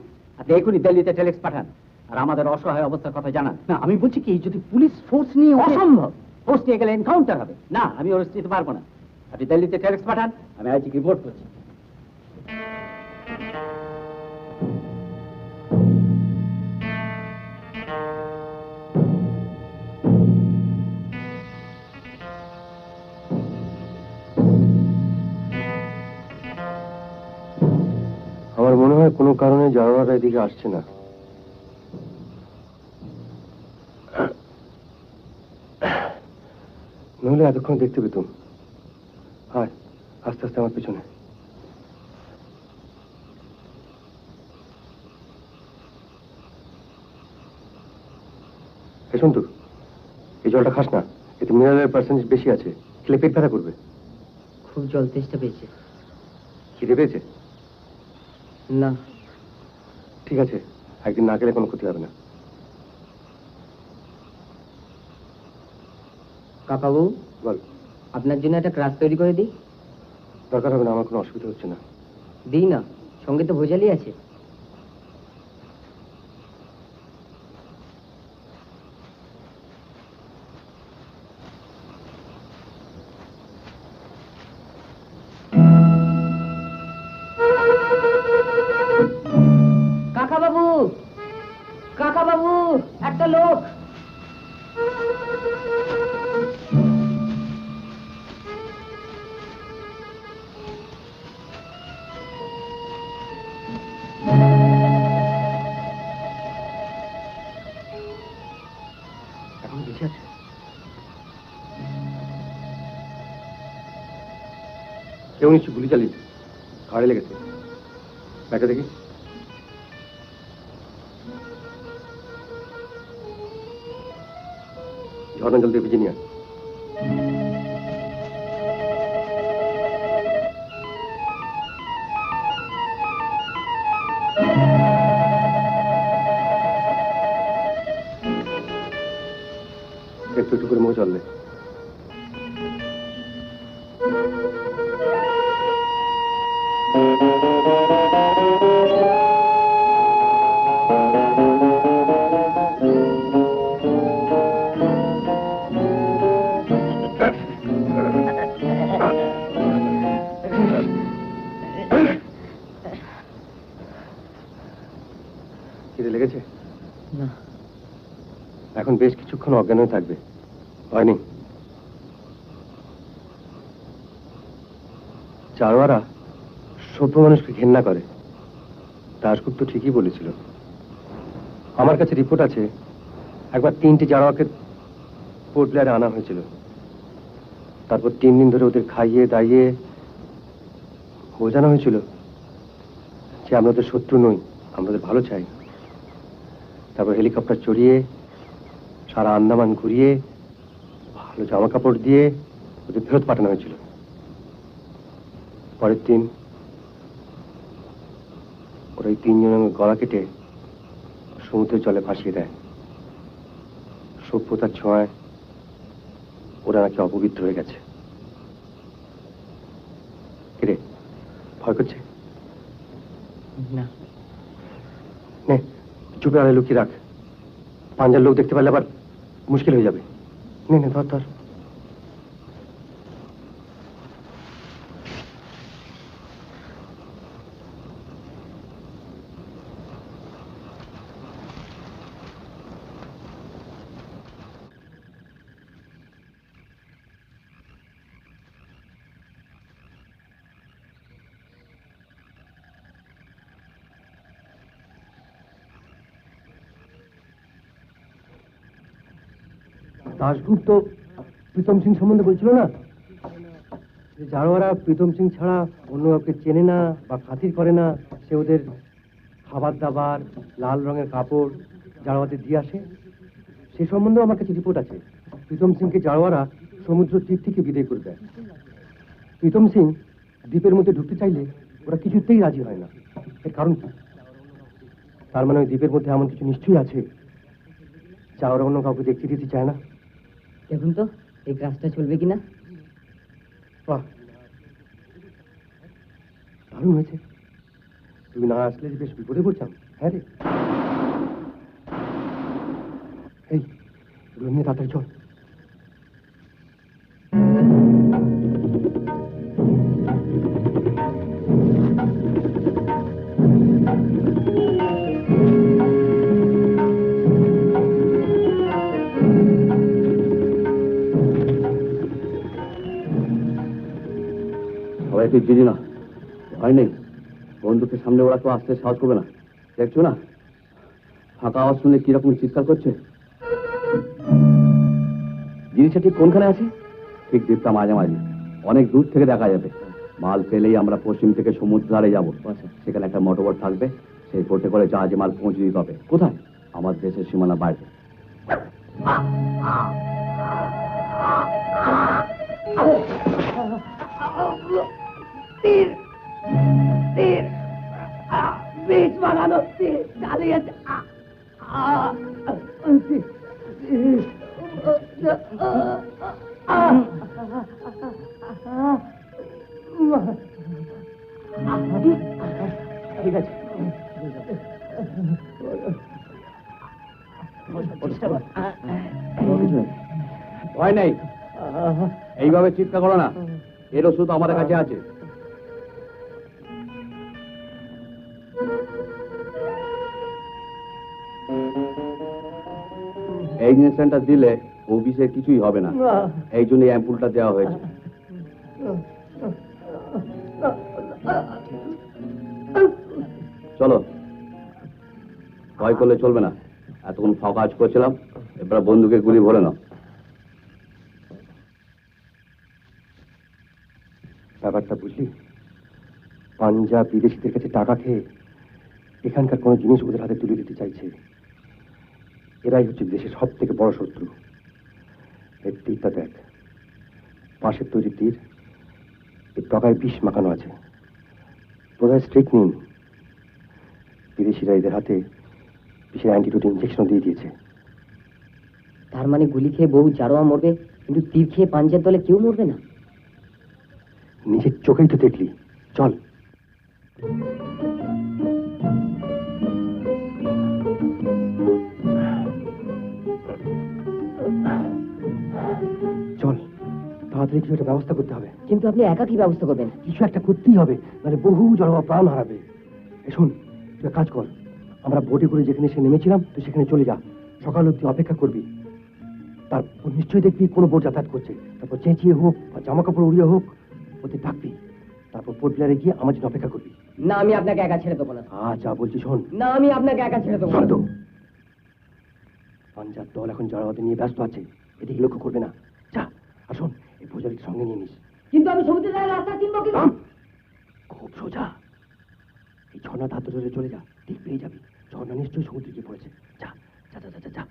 দেখুনি দিল্লিতে টেলেক্স পাঠান আর আমাদের অসহায় অবস্থার কথা জানান।
না আমি বলছি কি, যদি পুলিশ ফোর্স নিয়ে
অসম্ভব। ফোর্স নিয়ে গেলে এনকাউন্টার হবে। না, আমি ওর দিতে পারবো না। আপনি দিল্লিতে টেলেক্স পাঠান, আমি আইজি রিপোর্ট করছি।
আমার মনে হয় কোনো কারণে জানোয়াররা এদিকে আসছে না। নইলে এতক্ষণ দেখতে পেতুম। হায়, আস্তে আস্তে আমার পিছনে। শুনতু, এই জলটা খাস না, এতে মিনারেলের পার্সেন্টেজ বেশি আছে, খেলে পেট ব্যথা করবে।
খুব জল তেষ্টা পেয়েছে।
খিদে পেয়েছে?
না।
ঠিক আছে, একদিন না গেলে কোনো ক্ষতি হবে না।
কাকাবু,
বল।
আপনার জন্য একটা ক্রাস তৈরি করে দিই?
দরকার হবে না, আমার কোনো অসুবিধা হচ্ছে না।
দিই না, সঙ্গে তো ভোজালি আছে। কাকা বাবু, একটা লোক।
এখন বেঁচে আছে? কেউ নিশ্চয় গুলি চালিয়েছে, ঘাড়ে লেগেছে। ব্যাগটা দেখি। ঝর্ণা জল দিয়ে ভিজে নিয়ে আয়। একটু একটু করে মুখ জল দে। খিদে লেগেছে?
না।
এখন বেশ কিছুক্ষণ অজ্ঞান হয়ে থাকবে, হয়নি? জারোয়ারা সভ্য মানুষকে ঘেন্না করে। দাশগুপ্ত ঠিকই বলেছিল। আমার কাছে রিপোর্ট আছে, একবার 3টে জারোয়াকে পোর্ট ব্লেয়ারে আনা হয়েছিল। তারপর 3 দিন ধরে ওদের খাইয়ে দাইয়ে বোঝানো হয়েছিল যে আমরা ওদের শত্রু নই, আমরা ওদের ভালো চাই। তারপর হেলিকপ্টার চড়িয়ে সারা আন্দামান ঘুরিয়ে ভালো জামা কাপড় দিয়ে ওদের ফেরত পাঠানো হয়েছিল। পরের দিন ওরা এই 3 জনের গলা কেটে সমুদ্রের জলে ভাসিয়ে দেয়। সভ্যতার ছোঁয়ায় ওরা নাকি অপবিত্র হয়ে গেছে। কিরে, ভয় করছে?
না।
নে, চুপে আড়ালে লুকিয়ে রাখ। পাঞ্জার লোক দেখতে পারলে আবার মুশকিল হয়ে যাবে। নে নে, ধর ধর। দাশগুপ্ত প্রীতম সিং সম্বন্ধে বলছিল না, যে জারোয়ারা প্রীতম সিং ছাড়া অন্য কাউকে চেনে না বা খাতির করে না। সে ওদের খাবার দাবার, লাল রঙের কাপড় জারোয়াদের দিয়ে আসে। সে সম্বন্ধেও আমার কাছে রিপোর্ট আছে। প্রীতম সিংকে জারোয়ারা সমুদ্র তীর থেকে বিদায় করে দেয়। প্রীতম সিং দ্বীপের মধ্যে ঢুকতে চাইলে ওরা কিছুতেই রাজি হয় না। এর কারণ কি? তার মানে ওই দ্বীপের মধ্যে এমন কিছু নিশ্চয়ই আছে যা ওরা অন্য কাউকে দেখতে দিতে চায় না।
দেখুন তো এই কাজটা চলবে কিনা।
বাহ, দারুণ হয়েছে। তুমি না আসলে যে বেশ বিপদে পড়তাম। হ্যাঁ রে, এই এগুলো নিয়ে তাড়াতাড়ি চল।
সবাই তুই চিনি না, ভয় নেই। বন্ধুকে সামনে ওরা তো আসতে সাহস করবে না। দেখছো না ফাঁকা আওয়াজ শুনে কিরকম চিৎকার করছে। জিনিসটা ঠিক কোনখানে আছে? ঠিক দ্বীপটা মাঝামাঝি, অনেক দূর থেকে দেখা যাবে। মাল পেলেই আমরা পশ্চিম থেকে সমুদ্র ধারে যাবো। সেখানে একটা মোটরবোট থাকবে, সেই বোটে করে জাহাজে মাল পৌঁছে দিতে হবে। কোথায়? আমার দেশের সীমানা বাইরে।
তীর তীর বিষ বানানো তীর চালিয়েছে।
ঠিক আছে,
ভয় নেই, এইভাবে চিৎকার করো না। এর ওষুধ আমাদের কাছে আছে। এই ইঞ্জেকশনটা দিলে অফিসে কিছুই হবে না, এই জন্য অ্যাম্পুলটা দেওয়া হয়েছে। চলো, ভয় করলে চলবে না। এতক্ষণ ফাঁকা কাজ করছিলাম, এবার বন্ধুকে গুলি ভরে নাও।
ব্যাপারটা বুঝলি? পাঞ্জাব বিদেশিদের কাছে টাকা খেয়ে এখানকার কোনো জিনিস ওদের হাতে তুলে দিতে চাইছে। এরাই হচ্ছে দেশের সব থেকে বড় শত্রু। এর তীরটা দেখ, পাশের তৈরি তীর, এর টকায় বিষ মাখানো আছে। বোধহয় স্ট্রিকনিন। বিদেশিরা এদের হাতে বিষের অ্যান্টিডোট ইঞ্জেকশন দিয়ে দিয়েছে।
তার মানে গুলি খেয়ে বহু জারোয়া মরবে, কিন্তু তীর খেয়ে পাঞ্জাব দলে কেউ মরবে না।
নিজের চোখেই তো দেখলি। চল। চল, তাড়াতাড়ি কিছু একটা ব্যবস্থা করতে হবে।
কিন্তু আপনি একা কি ব্যবস্থা করবেন?
কিছু একটা করতেই হবে, মানে বহু জনগণ প্রাণ হারাবে। শোন, তুই এক কাজ কর, আমরা বোটে করে যেখানে সে নেমেছিলাম তুই সেখানে চলে যা। সকাল অব্দি অপেক্ষা করবি। তারপর নিশ্চয়ই দেখবি কোনো বোট যাতায়াত করছে। তারপর চেঁচিয়ে হোক বা জামা কাপড় উড়িয়ে হোক ওদের ডাকবি। তারপর পোর্ট ব্লেয়ারে গিয়ে আমার জন্য অপেক্ষা করবি।
না, আমি আপনাকে একা ছেড়ে দেবো না।
যা বলছি শোন।
না, আমি আপনাকে একা ছেড়ে দেবো না।
পাঞ্জাব দল এখন জারাওয়াতে নিয়ে ব্যস্ত আছে, এদিকে লক্ষ্য করবে না। যা, আর শোন, এই ভোজালিকে সঙ্গে নিয়ে নিস।
কিন্তু আমি সমুদ্রের ধারে রাস্তা চিনবো কি?
খুব সোজা, এই ঝর্ণা ধার ধরে চলে যা, ঠিক পেয়ে যাবি। ঝর্ণা নিশ্চয়ই সমুদ্রে গিয়ে পড়েছে। যা যা যা যা যা।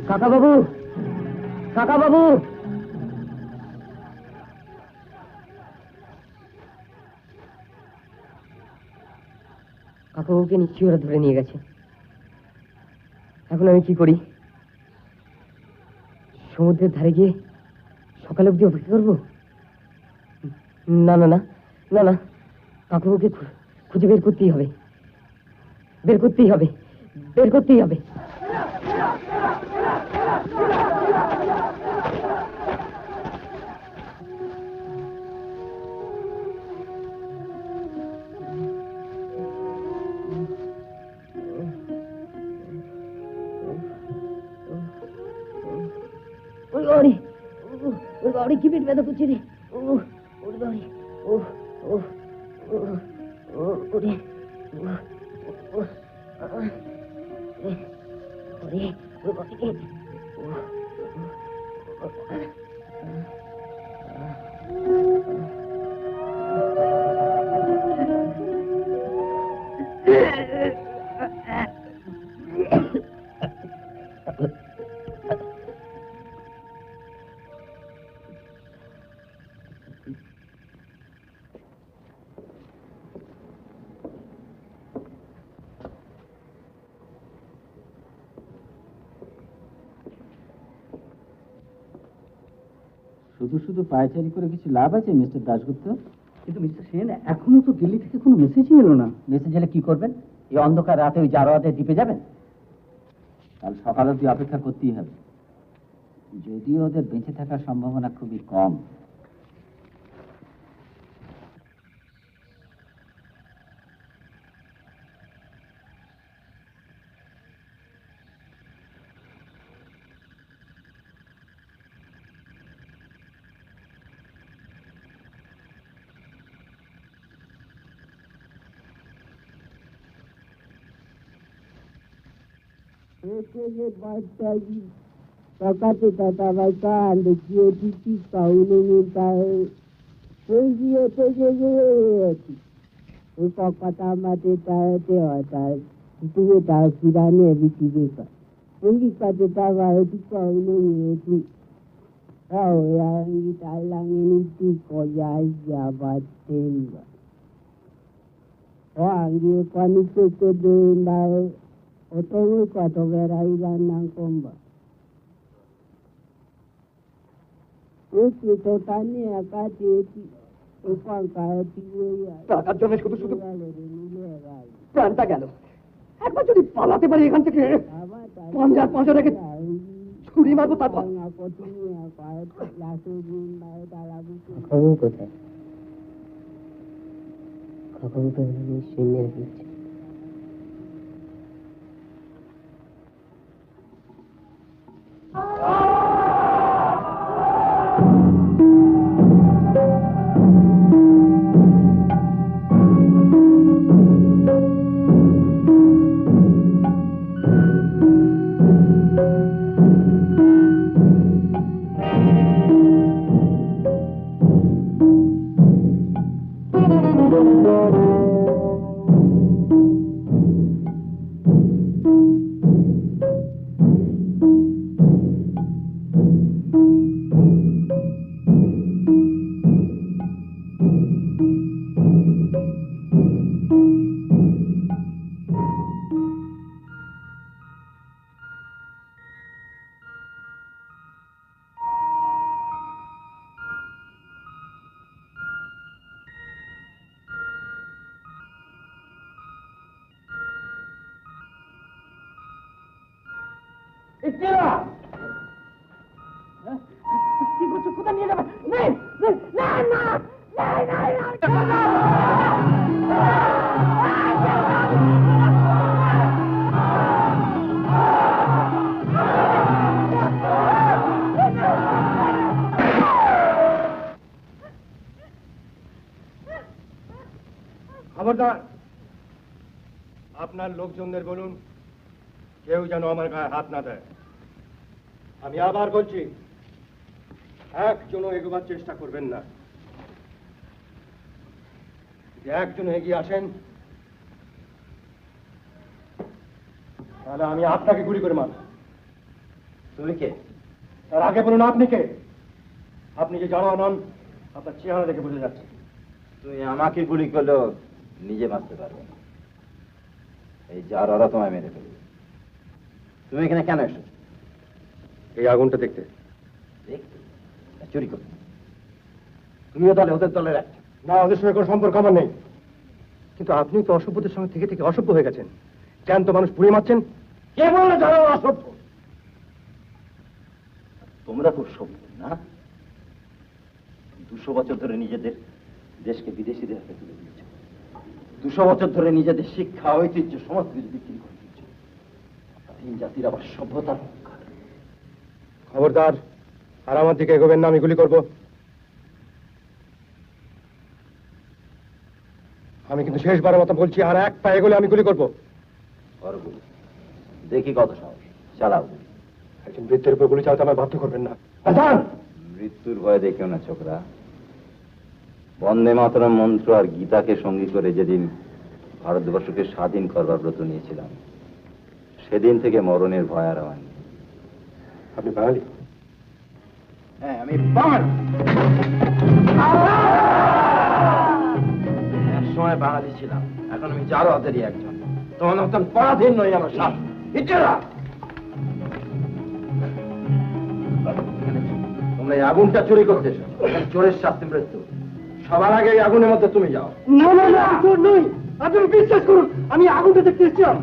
কাকা বাবু, কাকা বাবু, কাকাবাবুকে নিশ্চয়ই ওরা ধরে নিয়ে গেছে। এখন আমি কি করি? সমুদ্রের ধারে গিয়ে সকালে অবধি অপেক্ষা করবো? না না না না না, কাকাবাবুকে খুঁজে বের করতেই হবে, বের করতেই হবে, বের করতেই হবে। ওই বাড়ি কি পেট ব্যথা করছে রে, ওরে বাড়ি, ওরে
শুধু শুধু পায়চারি করে কিছু লাভ আছে মিস্টার দাশগুপ্ত? কিন্তু মিস্টার সেন, এখনো তো দিল্লি থেকে কোনো মেসেজই এলো না। মেসেজ এলে কি করবেন? এই অন্ধকার রাতে ওই জারোয়াতে দ্বীপে যাবেন? কাল সকাল অবধি অপেক্ষা করতেই হবে, যদিও ওদের বেঁচে থাকার সম্ভাবনা খুবই কম।
টাকার জন্য শুধু শুধু প্রাণটা গেল। একবার যদি পালাতে পারি এখান থেকে, পাঁজা রেখে ছুরি মারবো। তারপর কোথায়? কাকাবু তো নিশ্চয়ই মেরে ফেলছে। কি করছো? কোথায় নিয়ে যাবে?
খবরদার, আপনার লোকজনদের বলুন কেউ যেন আমার গায়ে হাত না দেয়। আমি আবার বলছি, একজনও এগোবার চেষ্টা করবেন না। যদি একজন এগিয়ে আসেন তাহলে আমি আপনাকে গুলি করে মারব।
তুমি কে?
তার আগে বলুন আপনি কে? আপনি যে জানো নন, আপনার চেহারা দেখে বোঝা যাচ্ছে।
তুমি আমাকে গুলি করলেও নিজে বাঁচতে পারবে না। এই জারোয়ারা তোমায় মেরে ফেলবে। তুমি এখানে কেন এসেছো?
এই আগুনটা দেখতে।
দেখতে? চুরি করতে? তুমিও তাহলে ওদের দলের একটা?
না, ওদের সঙ্গে কোনো সম্পর্ক আমার নেই। কিন্তু আপনি তো অসভ্যদের সঙ্গে থেকে থেকে অসভ্য হয়ে গেছেন। জ্যান্ত মানুষ পুড়িয়ে মারছেন।
কে বললো জারোয়ারা অসভ্য? তোমরা খুব সভ্য না? 200 বছর ধরে নিজেদের দেশকে বিদেশিদের হাতে তুলে দিয়েছ। 200 বছর ধরে নিজেদের শিক্ষা, ঐতিহ্য, সমস্ত কিছু বিক্রি করে দিয়েছ। তিন জাতির আবার সভ্যতার
খবরদার, আর আমার দিকে এগোবেন না, আমি গুলি করব। আমি কিন্তু শেষবারের মতো বলছি, আর এক পা এগোলে আমি গুলি করব।
দেখি কত সাহস, চালাও।
একজন বৃদ্ধের উপর গুলি চালাতে আমায় বাধ্য করবেন না।
মৃত্যুর ভয় দেখিও না ছোকরা। বন্দে মাতরম মন্ত্র আর গীতাকে সঙ্গী করে যেদিন ভারতবর্ষকে স্বাধীন করবার ব্রত নিয়েছিলাম, সেদিন থেকে মরণের ভয় আর আমার নেই।
আপনি বাঙালি?
হ্যাঁ, আমি বাঙালি। এক সময় বাঙালি ছিলাম, এখন আমি জারোয়াদেরই একজন। তোমার মতন পরাধীন নই আমার সাপ। তোমরা এই আগুনটা চুরি করতে এসেছো। চোরের শাস্তি মৃত্যু। সবার আগে এই আগুনের মধ্যে তুমি যাও।
না না না, চোর নই। আপনি বিশ্বাস করুন, আমি আগুনটা দেখতে এসেছিলাম।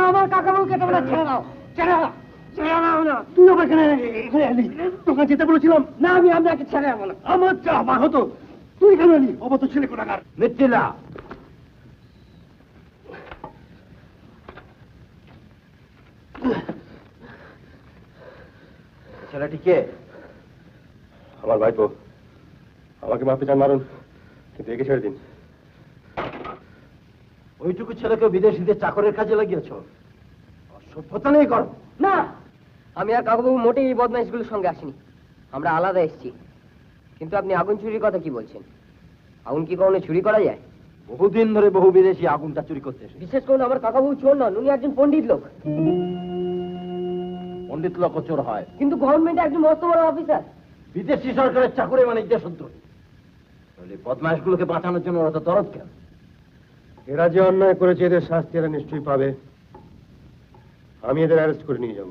আমার কাকাবাবুকে তোমরা ছেড়ে দাও, ছেড়ে দাও, ছেড়ে দাও না। তুই আমার এখানে এলি, তোকে যেতে বলেছিলাম না। আমি আপনাকে ছেড়ে যাবো না। আমার যা মা হতো, তুই কেন এলি? অবত ছেলে কোথাকার।
মিথিলা, ছেলেটি কে?
আমার ভাইপো। আমাকে মাপে চান মারুন, কিন্তু একে ছেড়ে দিন।
ওইটুকু ছেলেকে বিদেশিদের চাকরের কাজে লাগিয়েছ? অসভ্যতা নেই কর।
না, আমি আর কাকাবাবু মোটেই এই বদমাইশগুলোর সঙ্গে আসিনি। আমরা আলাদা এসেছি। কিন্তু আপনি আগুন চুরির কথা কি বলছেন? আগুন কি কখনো চুরি করা যায়?
বহুদিন ধরে বহু বিদেশি আগুনটা চুরি করতে এসে।
বিশেষ করুন আমার কাকাবাবু চোর নন, উনি একজন পণ্ডিত লোক।
পণ্ডিত লোক চোর হয়,
কিন্তু গভর্নমেন্টে একজন মস্ত বড় অফিসার।
বিদেশি সরকারের চাকরি মানে দেশদ্রোহী। তাহলে বদমাইশগুলোকে বাঁচানোর জন্য ওরা তো দরদ কেন?
এরা যে অন্যায় করেছে, এদের শাস্তি এরা নিশ্চয়ই পাবে। আমি এদের অ্যারেস্ট করে নিয়ে যাব।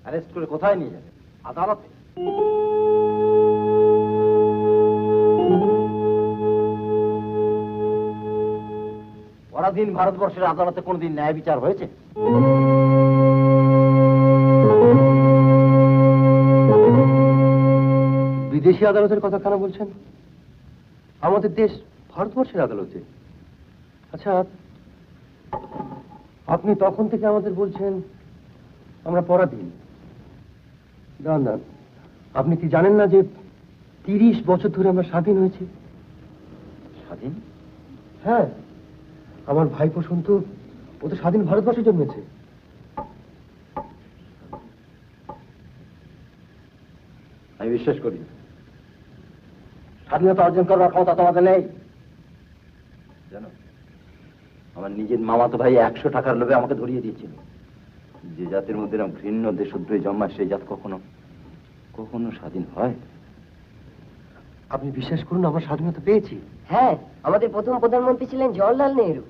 অ্যারেস্ট করে কোথায় নিয়ে যাবে? আদালতে? পরাধীন ভারতবর্ষের আদালতে কোনদিন ন্যায় বিচার হয়েছে?
বিদেশি আদালতের কথা কেন বলছেন? আমাদের দেশ ভারতবর্ষের আদালতে। আচ্ছা, আপনি তখন থেকে আমাদের বলছেন আমরা পরাধীন। দাঁড়ান দাঁড়ান, আপনি কি জানেন না যে 30 বছর ধরে আমরা স্বাধীন হয়েছি?
স্বাধীন?
হ্যাঁ, আমার ভাইপো সন্তু, ও তো স্বাধীন ভারতবর্ষে জন্মেছে।
আমি বিশ্বাস করি না। স্বাধীনতা অর্জন করার ক্ষমতা তোমাদের নেই। জানো, আমার নিজের মামাতো ভাই 100 টাকার লোভে আমাকে ধরিয়ে দিয়েছিল। যে জাতের মধ্যে এরকম ঘৃণ্য দেশদ্রোহী জন্মায়, সেই জাত কখনো কখনো স্বাধীন হয়?
আপনি বিশ্বাস করুন, আমরা স্বাধীনতা পেয়েছি।
হ্যাঁ, আমাদের প্রথম প্রধানমন্ত্রী ছিলেন জওহরলাল নেহরু।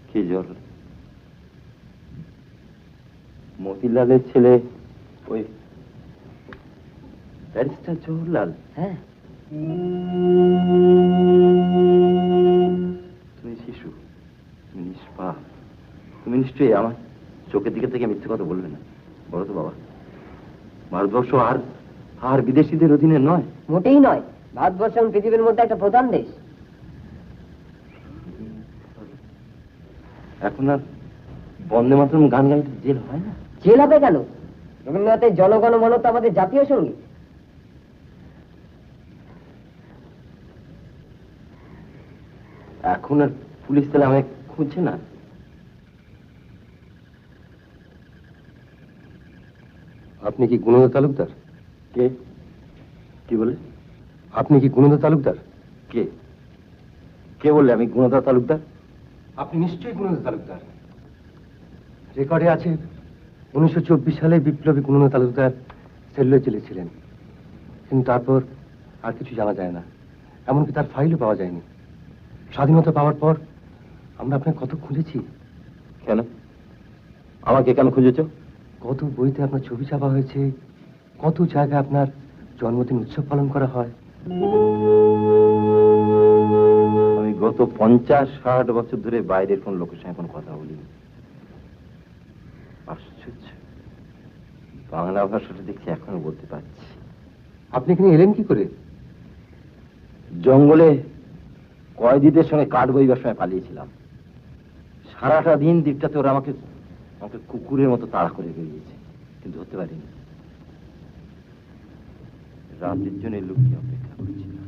কে জওহরলাল? মতিলালের ছেলে ওই ব্যারিস্টার জওহরলাল?
হ্যাঁ।
তুমি শিশু, তুমি নিষ্পাপ। তুমি নিশ্চয়ই আমার চোখের দিকে থেকে মিথ্যে কথা বলবে না। বলো তো বাবা, ভারতবর্ষ আর বিদেশিদের অধীনে নয়?
মোটেই নয়। ভারতবর্ষ এখন পৃথিবীর মধ্যে একটা প্রধান দেশ।
এখন আর বন্দে মাতরম গান গাইলে জেল হয় না?
জেল হবে কেন? রবীন্দ্রনাথের জনগণ মন তো আমাদের জাতীয় সঙ্গীত।
এখন আর পুলিশ তাহলে আমায় খুঁজছে না?
আপনি কি গুণদা তালুকদার?
কে? কি বলে?
আপনি কি গুণদা তালুকদার?
কে কে বললে আমি গুণদা তালুকদার?
আপনি নিশ্চয়ই গুণেন্দ্র তালুকদার। রেকর্ডে আছে 1924 সালে বিপ্লবী গুণেন্দ্র তালুকদার সেলুলোয় চলেছিলেন, কিন্তু তারপর আর কিছু জানা যায় না, এমনকি তার ফাইলও পাওয়া যায়নি। স্বাধীনতা পাওয়ার পর আমরা আপনাকে কত খুঁজেছি।
কেন আমাকে কেন খুঁজেছ?
কত বইতে আপনার ছবি ছাপা হয়েছে, কত জায়গায় আপনার জন্মদিন উৎসব পালন করা হয়।
আমি গত 50-60 বছর ধরে বাইরের কোন লোকের সঙ্গে কোনো কথা বলিনি। আশ্চর্য, বাংলা ভাষাটা দেখছি এখনো বলতে পারছি।
আপনি এখানে এলেন কি করে?
জঙ্গলে কয়েদিদের সঙ্গে কাঠ বইবার সময় পালিয়েছিলাম। সারাটা দিন দ্বীপটাতে ওরা আমাকে কুকুরের মতো তাড়া করে বেরিয়েছে, কিন্তু ধরতে পারিনি। রাতের জন্য লুকিয়ে অপেক্ষা করছিলাম।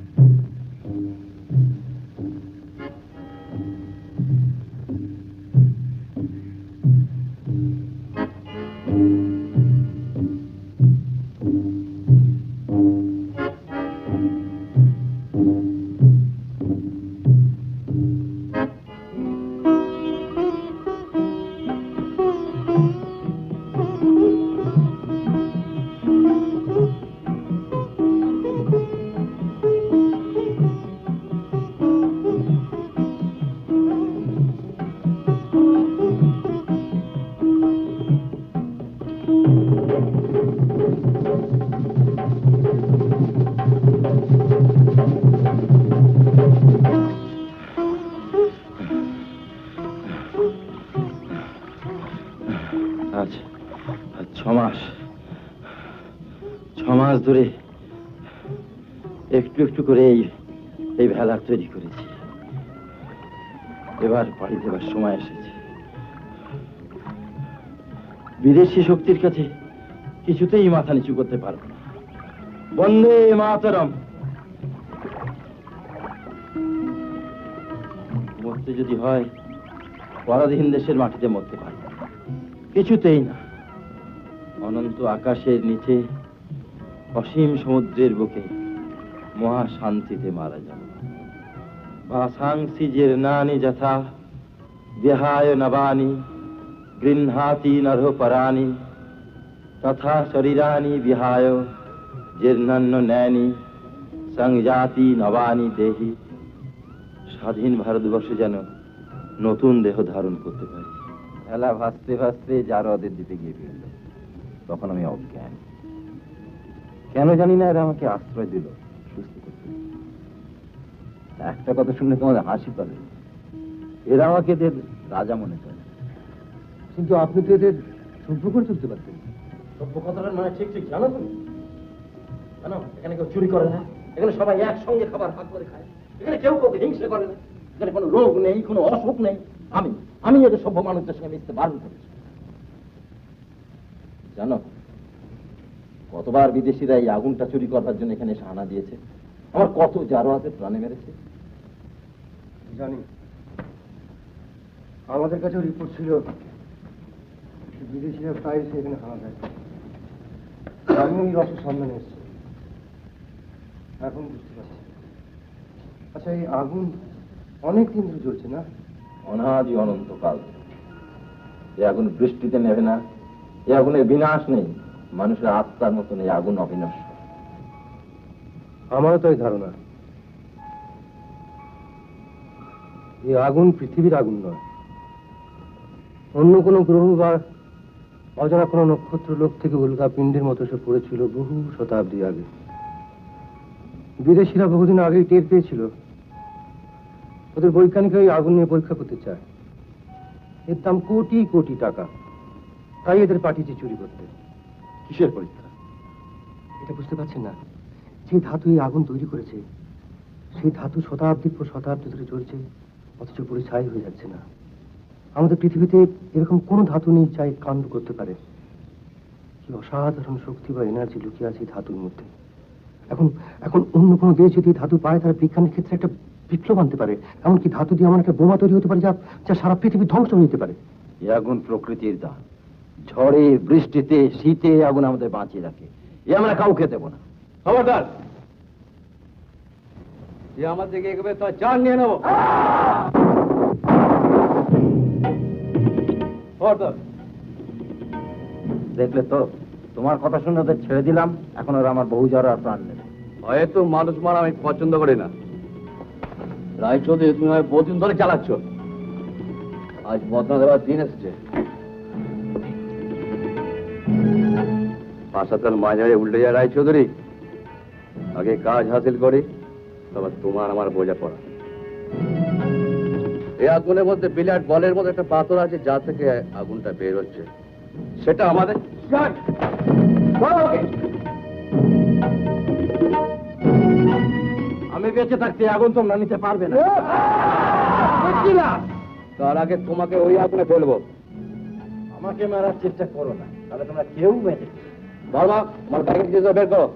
ছ মাস ধরে একটু একটু করে এই ভেলা তৈরি করেছি। এবার পাড়ি দেবার সময় এসেছে। বিদেশি শক্তির কাছে কিছুতেই মাথা নিচু করতে পারবো না। বন্দে মাতরম। মরতে যদি হয় পরাধীন দেশের মাটিতে মরতে পারবো না, কিছুতেই না। অনন্ত আকাশের নিচে অসীম সমুদ্রের বুকে মহা শান্তিতে মারা যাব। ভাসাংসি জীর্ণানি যথা বিহায় নবানি গৃহ্ণাতি নরো পরানি তথা শরীরানি বিহায় জীর্ণন্য নয়নি সংজাতি নবানি দেহি। স্বাধীন ভারতবর্ষে যেন নতুন দেহ ধারণ করতে পারি। এলা ভাসতে ভাসতে জারদের দ্বীপে গিয়ে ফিরল। তখন আমি অজ্ঞান। কেন জানি না এরা আমাকে আশ্রয় দিল সুস্থ করতে। একটা কথা শুনলে তোমাদের হাসি পাবে, এরা আমাকে এদের রাজা মনে করে।
কিন্তু আপনি তো এদের সভ্য করে তুলতে পারতেন।
সভ্য কথাটার মানে ঠিক ঠিক জানো তুমি? জানো এখানে কেউ চুরি করে না, এখানে সবাই একসঙ্গে খাবার ভাগ করে খায়, এখানে কেউ কাউকে হিংসে করে না, এখানে কোনো রোগ নেই, কোনো অসুখ নেই। আমি এদের সভ্য মানুষদের সঙ্গে মিশতে বারণ করেছি। জানো কতবার বিদেশিরা এই আগুনটা চুরি করবার জন্য এখানে এসে হানা দিয়েছে, আমার কত জারোয়াতে প্রাণে মেরেছে।
জানি, আমাদের কাছেও রিপোর্ট ছিল বিদেশিরা প্রায় এখানে হানা দেয়। আমি ওই রসের সন্ধানে এসেছি, এখন বুঝতে পারছি। আচ্ছা, এই আগুন অনেক দিন ধরে জ্বলছে না?
অনাদি অনন্তকাল। এই আগুন বৃষ্টিতে নেবে না, এই আগুনের বিনাশ নেই। মানুষের আত্মার মতন এই আগুন অবিনশ্বর।
আমারও তো এই ধারণা। এই আগুন পৃথিবীর আগুন নয়, অন্য কোনো গ্রহ বা অজানা কোনো নক্ষত্র লোক থেকে উল্কা পিণ্ডের মতো সে পড়েছিল বহু শতাব্দী আগে। বিদেশিরা বহুদিন আগেই টের পেয়েছিল। ওদের বৈজ্ঞানিকরা এই আগুন নিয়ে পরীক্ষা করতে চায়। এর দাম কোটি কোটি টাকা, তাই এদের পাঠিয়েছে চুরি করতে।
কিসের পরীক্ষা?
এটা বুঝতে পারছেন না? যে ধাতু এই আগুন তৈরি করেছে, সেই ধাতু শতাব্দীর পর শতাব্দী ধরে চলছে, অথচ পুরো ছাই হয়ে যাচ্ছে না। আমাদের পৃথিবীতে এরকম কোন ধাতু নেই যা এই কাণ্ড করতে পারে। কি অসাধারণ শক্তি বা এনার্জি লুকিয়ে আছে এই ধাতুর মধ্যে। এখন অন্য কোনো দেশ যদি ধাতু পায়, তারা বিজ্ঞানের ক্ষেত্রে একটা বিপ্লব আনতে পারে। এমনকি ধাতু দিয়ে আমার একটা বোমা তৈরি হতে পারে যা সারা পৃথিবী ধ্বংস হয়ে যেতে পারে।
এই আগুন প্রকৃতির দান। ঝড়ে বৃষ্টিতে শীতে আগুন আমাদের বাঁচিয়ে রাখে। এ আমরা কাউকে দেবো না।
খবরদার, যে আমার দিকে এগোবে তার জান নিয়ে নেবো।
দেখলে তো, তোমার কথা শুনে ওদের ছেড়ে দিলাম, এখন ওরা আমার বহু জ্বর আর প্রাণ নেবে।
হয়তো মানুষ মারা আমি পছন্দ করি না, রায়চৌধুরী তুমি হয় বহুদিন ধরে চালাচ্ছ, আজ বদনা দেওয়ার দিন এসেছে। পাশাতাল মাঝারে উল্টে যায় রায়চৌধুরী, আগে কাজ হাসিল করি, তারপর তোমার আমার বোঝা পড়া। এই আগুনের মধ্যে বিরাট বলের মধ্যে একটা পাথর আছে, যা থেকে আগুনটা বের হচ্ছে, সেটা আমাদের।
আমি বেঁচে থাকতে আগুন তোমরা নিতে পারবে না।
তার আগে তোমাকে ওই আগুনে ফেলবো।
আমাকে মারার চেষ্টা করো না, তাহলে তোমরা কেউ বেঁচে।
বাবা, আমার ব্যাগের কিছু বের করো।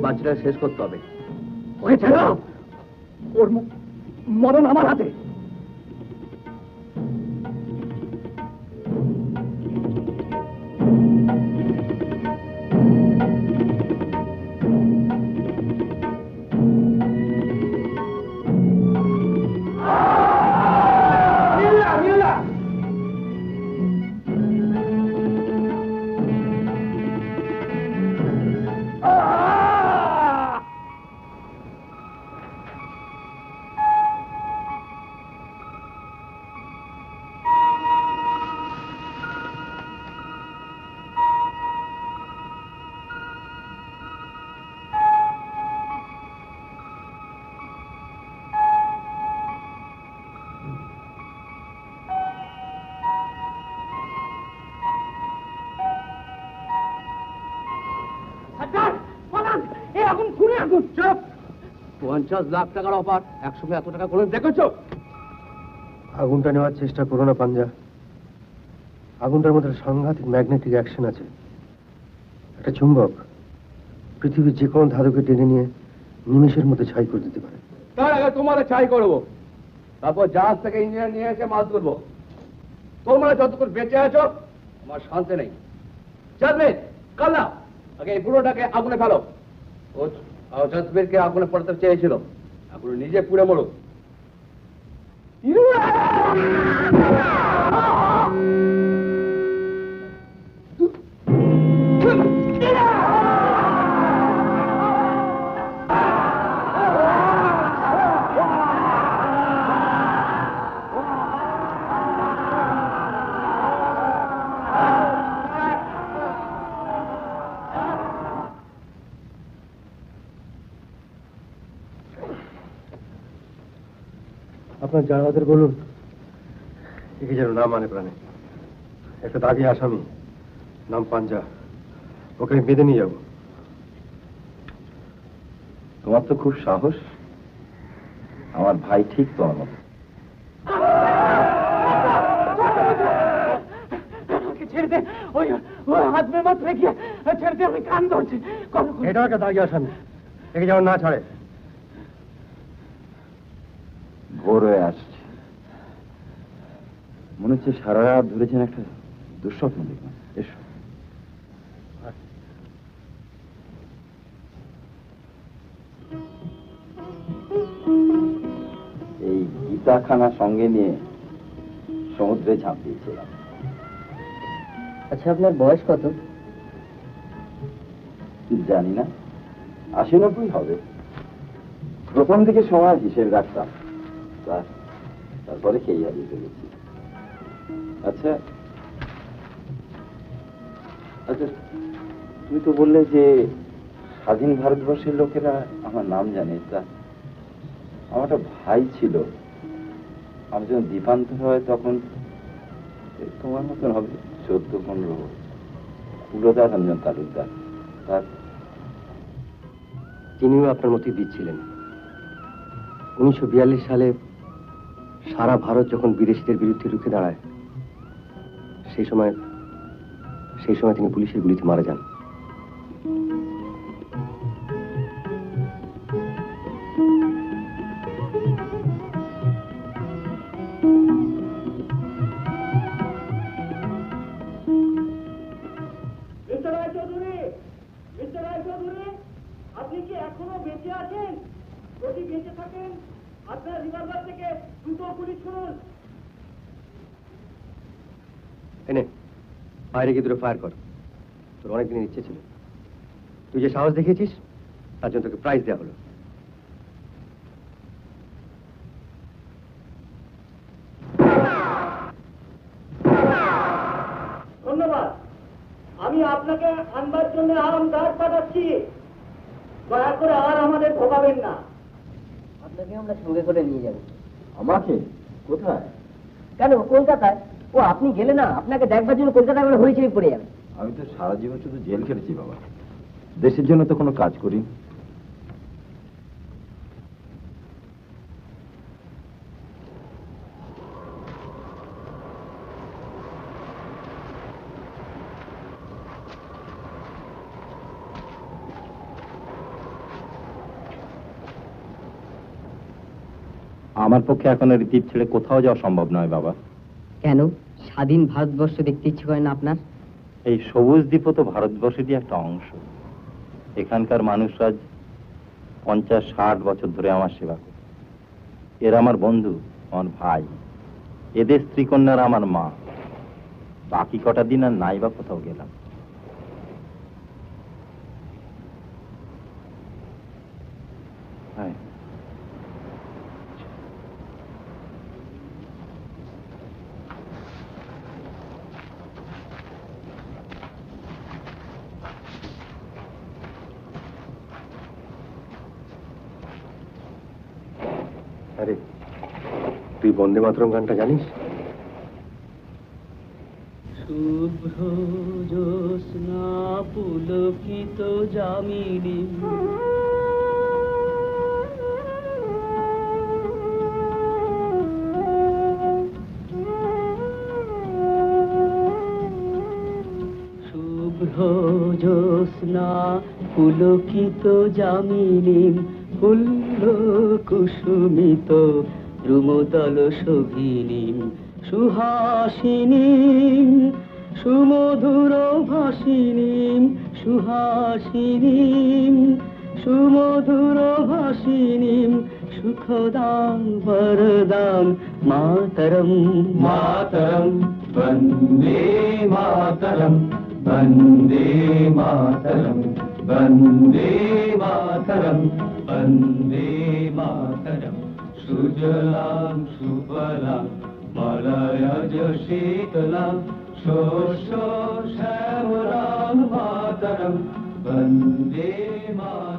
বাচ্চাটা শেষ করতে হবে।
ওকে ছেড়ো, ওর মরণ আমার হাতে।
আগুন খুনে আগুন। চুপ! 50 লাখ টাকার অফার, একসঙ্গে এত টাকা করে দেখেছো?
আগুনটা নেওয়ার চেষ্টা করো না পাঞ্জা। আগুনটার মধ্যে সাংঘাতিক ম্যাগনেটিক অ্যাকশন আছে, একটা চুম্বক পৃথিবীর যে কোনো ধাতুকে টেনে নিয়ে নিমেষের মধ্যে ছাই করে দিতে পারে।
তার আগে তোমার ছাই করবো, তারপর জাহাজ থেকে ইঞ্জিনিয়ার নিয়ে এসে মাছ করবো। তোমরা যতক্ষণ বেঁচে আছো আমার শান্তি নেই। জাজবের কাল্লা আগে এই বুড়োটাকে আগুনে ফেলো। ও জাজবেরকে আগুনে পড়তে চেয়েছিল, আগুনে নিজে পুড়ে মরো।
আপনার জানাদের বলুন, একে যেন না মানে প্রাণে। একটা দাগি আসামি, নাম পাঞ্জা, ওকে আমি বেঁধে নিয়ে যাবো।
তোমার তো খুব সাহস। আমার ভাই ঠিক তোমার মতো।
ছেড়ে দে, ওই হাত মে মত রেখে ছেড়ে দে, আমি কান ধরছি।
এটাও একটা দাগি আসামি, একে যেন না ছাড়ে।
ভোর হয়ে আসছে, মনে হচ্ছে সারা রাত ধরেছেন একটা দুঃস্বপ্ন দেখলাম। এসো। এই গীতাখানা সঙ্গে নিয়ে সমুদ্রে ঝাঁপ দিয়েছিলাম।
আচ্ছা, আপনার বয়স কত?
জানি না, ৮০-৯০ হবে। প্রথম থেকে সময় হিসেব রাখতাম, তারপরে খেয়ে হারিয়ে ফেলেছি। আচ্ছা আচ্ছা, তুমি তো বললে যে স্বাধীন ভারতবর্ষের লোকেরা আমার নাম জানে। তা আমার একটা ভাই ছিল, আমি যখন দ্বীপান্তর হয় তখন তোমার মতন হবে 14-15 বছর, কুলদা রঞ্জন তালুকদার। তার
তিনিও আপনার মতোই দিচ্ছিলেন। 1942 সালে সারা ভারত যখন বিদেশিদের বিরুদ্ধে রুখে দাঁড়ায়, সেই সময় তিনি পুলিশের গুলিতে মারা যান।
আপনি কি এখনো বেঁচে আছেন? যদি বেঁচে থাকেন আপনার রিভলভার থেকে দুটো গুলি ছুড়ুন।
এনে বাইরে গিয়ে দুটো ফায়ার কর। তোর অনেক দিনের ইচ্ছে ছিল, তুই যে সাহস দেখিয়েছিস তার জন্য তোকে প্রাইজ দেওয়া হলো।
ধন্যবাদ। আমি আপনাকে আনবার জন্য আরাম গার্ড পাঠাচ্ছি। দয়া করে আর আমাদের ভোগাবেন না।
আপনাকে আমরা সঙ্গে করে নিয়ে যাব।
আমাকে কোথায়?
কেন? কলকাতায়। ও আপনি গেলে না, আপনাকে দেখবার জন্য কলকাতায় আমরা হইচই পড়ে যাবে।
আমি তো সারা জীবন শুধু জেল খেটেছি বাবা, দেশের জন্য তো কোনো কাজ করি। আমার পক্ষে এখন আর দ্বীপ ছেড়ে কোথাও যাওয়া সম্ভব নয় বাবা।
কেন? স্বাধীন ভারতবর্ষ দেখতে ইচ্ছে করে না আপনার?
এই সবুজ দ্বীপও তো ভারতবর্ষেরই একটা অংশ। এখানকার মানুষরা 50-60 বছর ধরে আমার সেবা করে। এরা আমার বন্ধু, আমার ভাই, এদের স্ত্রী কন্যারা আমার মা। বাকি কটা দিন আর নাই বা কোথাও গেলাম। হ্যাঁ,
আরে তুই বন্দে মাতরম গানটা জানিস?
শুভ্র জ্যোৎস্না পুলকিত যামিনী শুভ্র জ্যোৎস্না পুলকিত যামিনী ফুল্ল কুসুমিত দ্রুমদল শোভিনী সুহাসিনী সুমধুর ভাসিনী সুহাসিনী সুমধুর ভাসিনী সুখদাম বরদাম মাতরম মাতরম বন্দে মাতরম বন্দে মাতরম বন্দে মাতরম বন্দে মাতরম সুজলাম সুফলাম মলয়জ শীতলাম শস্য শ্যামলাম মাতরম বন্দে মাতরম।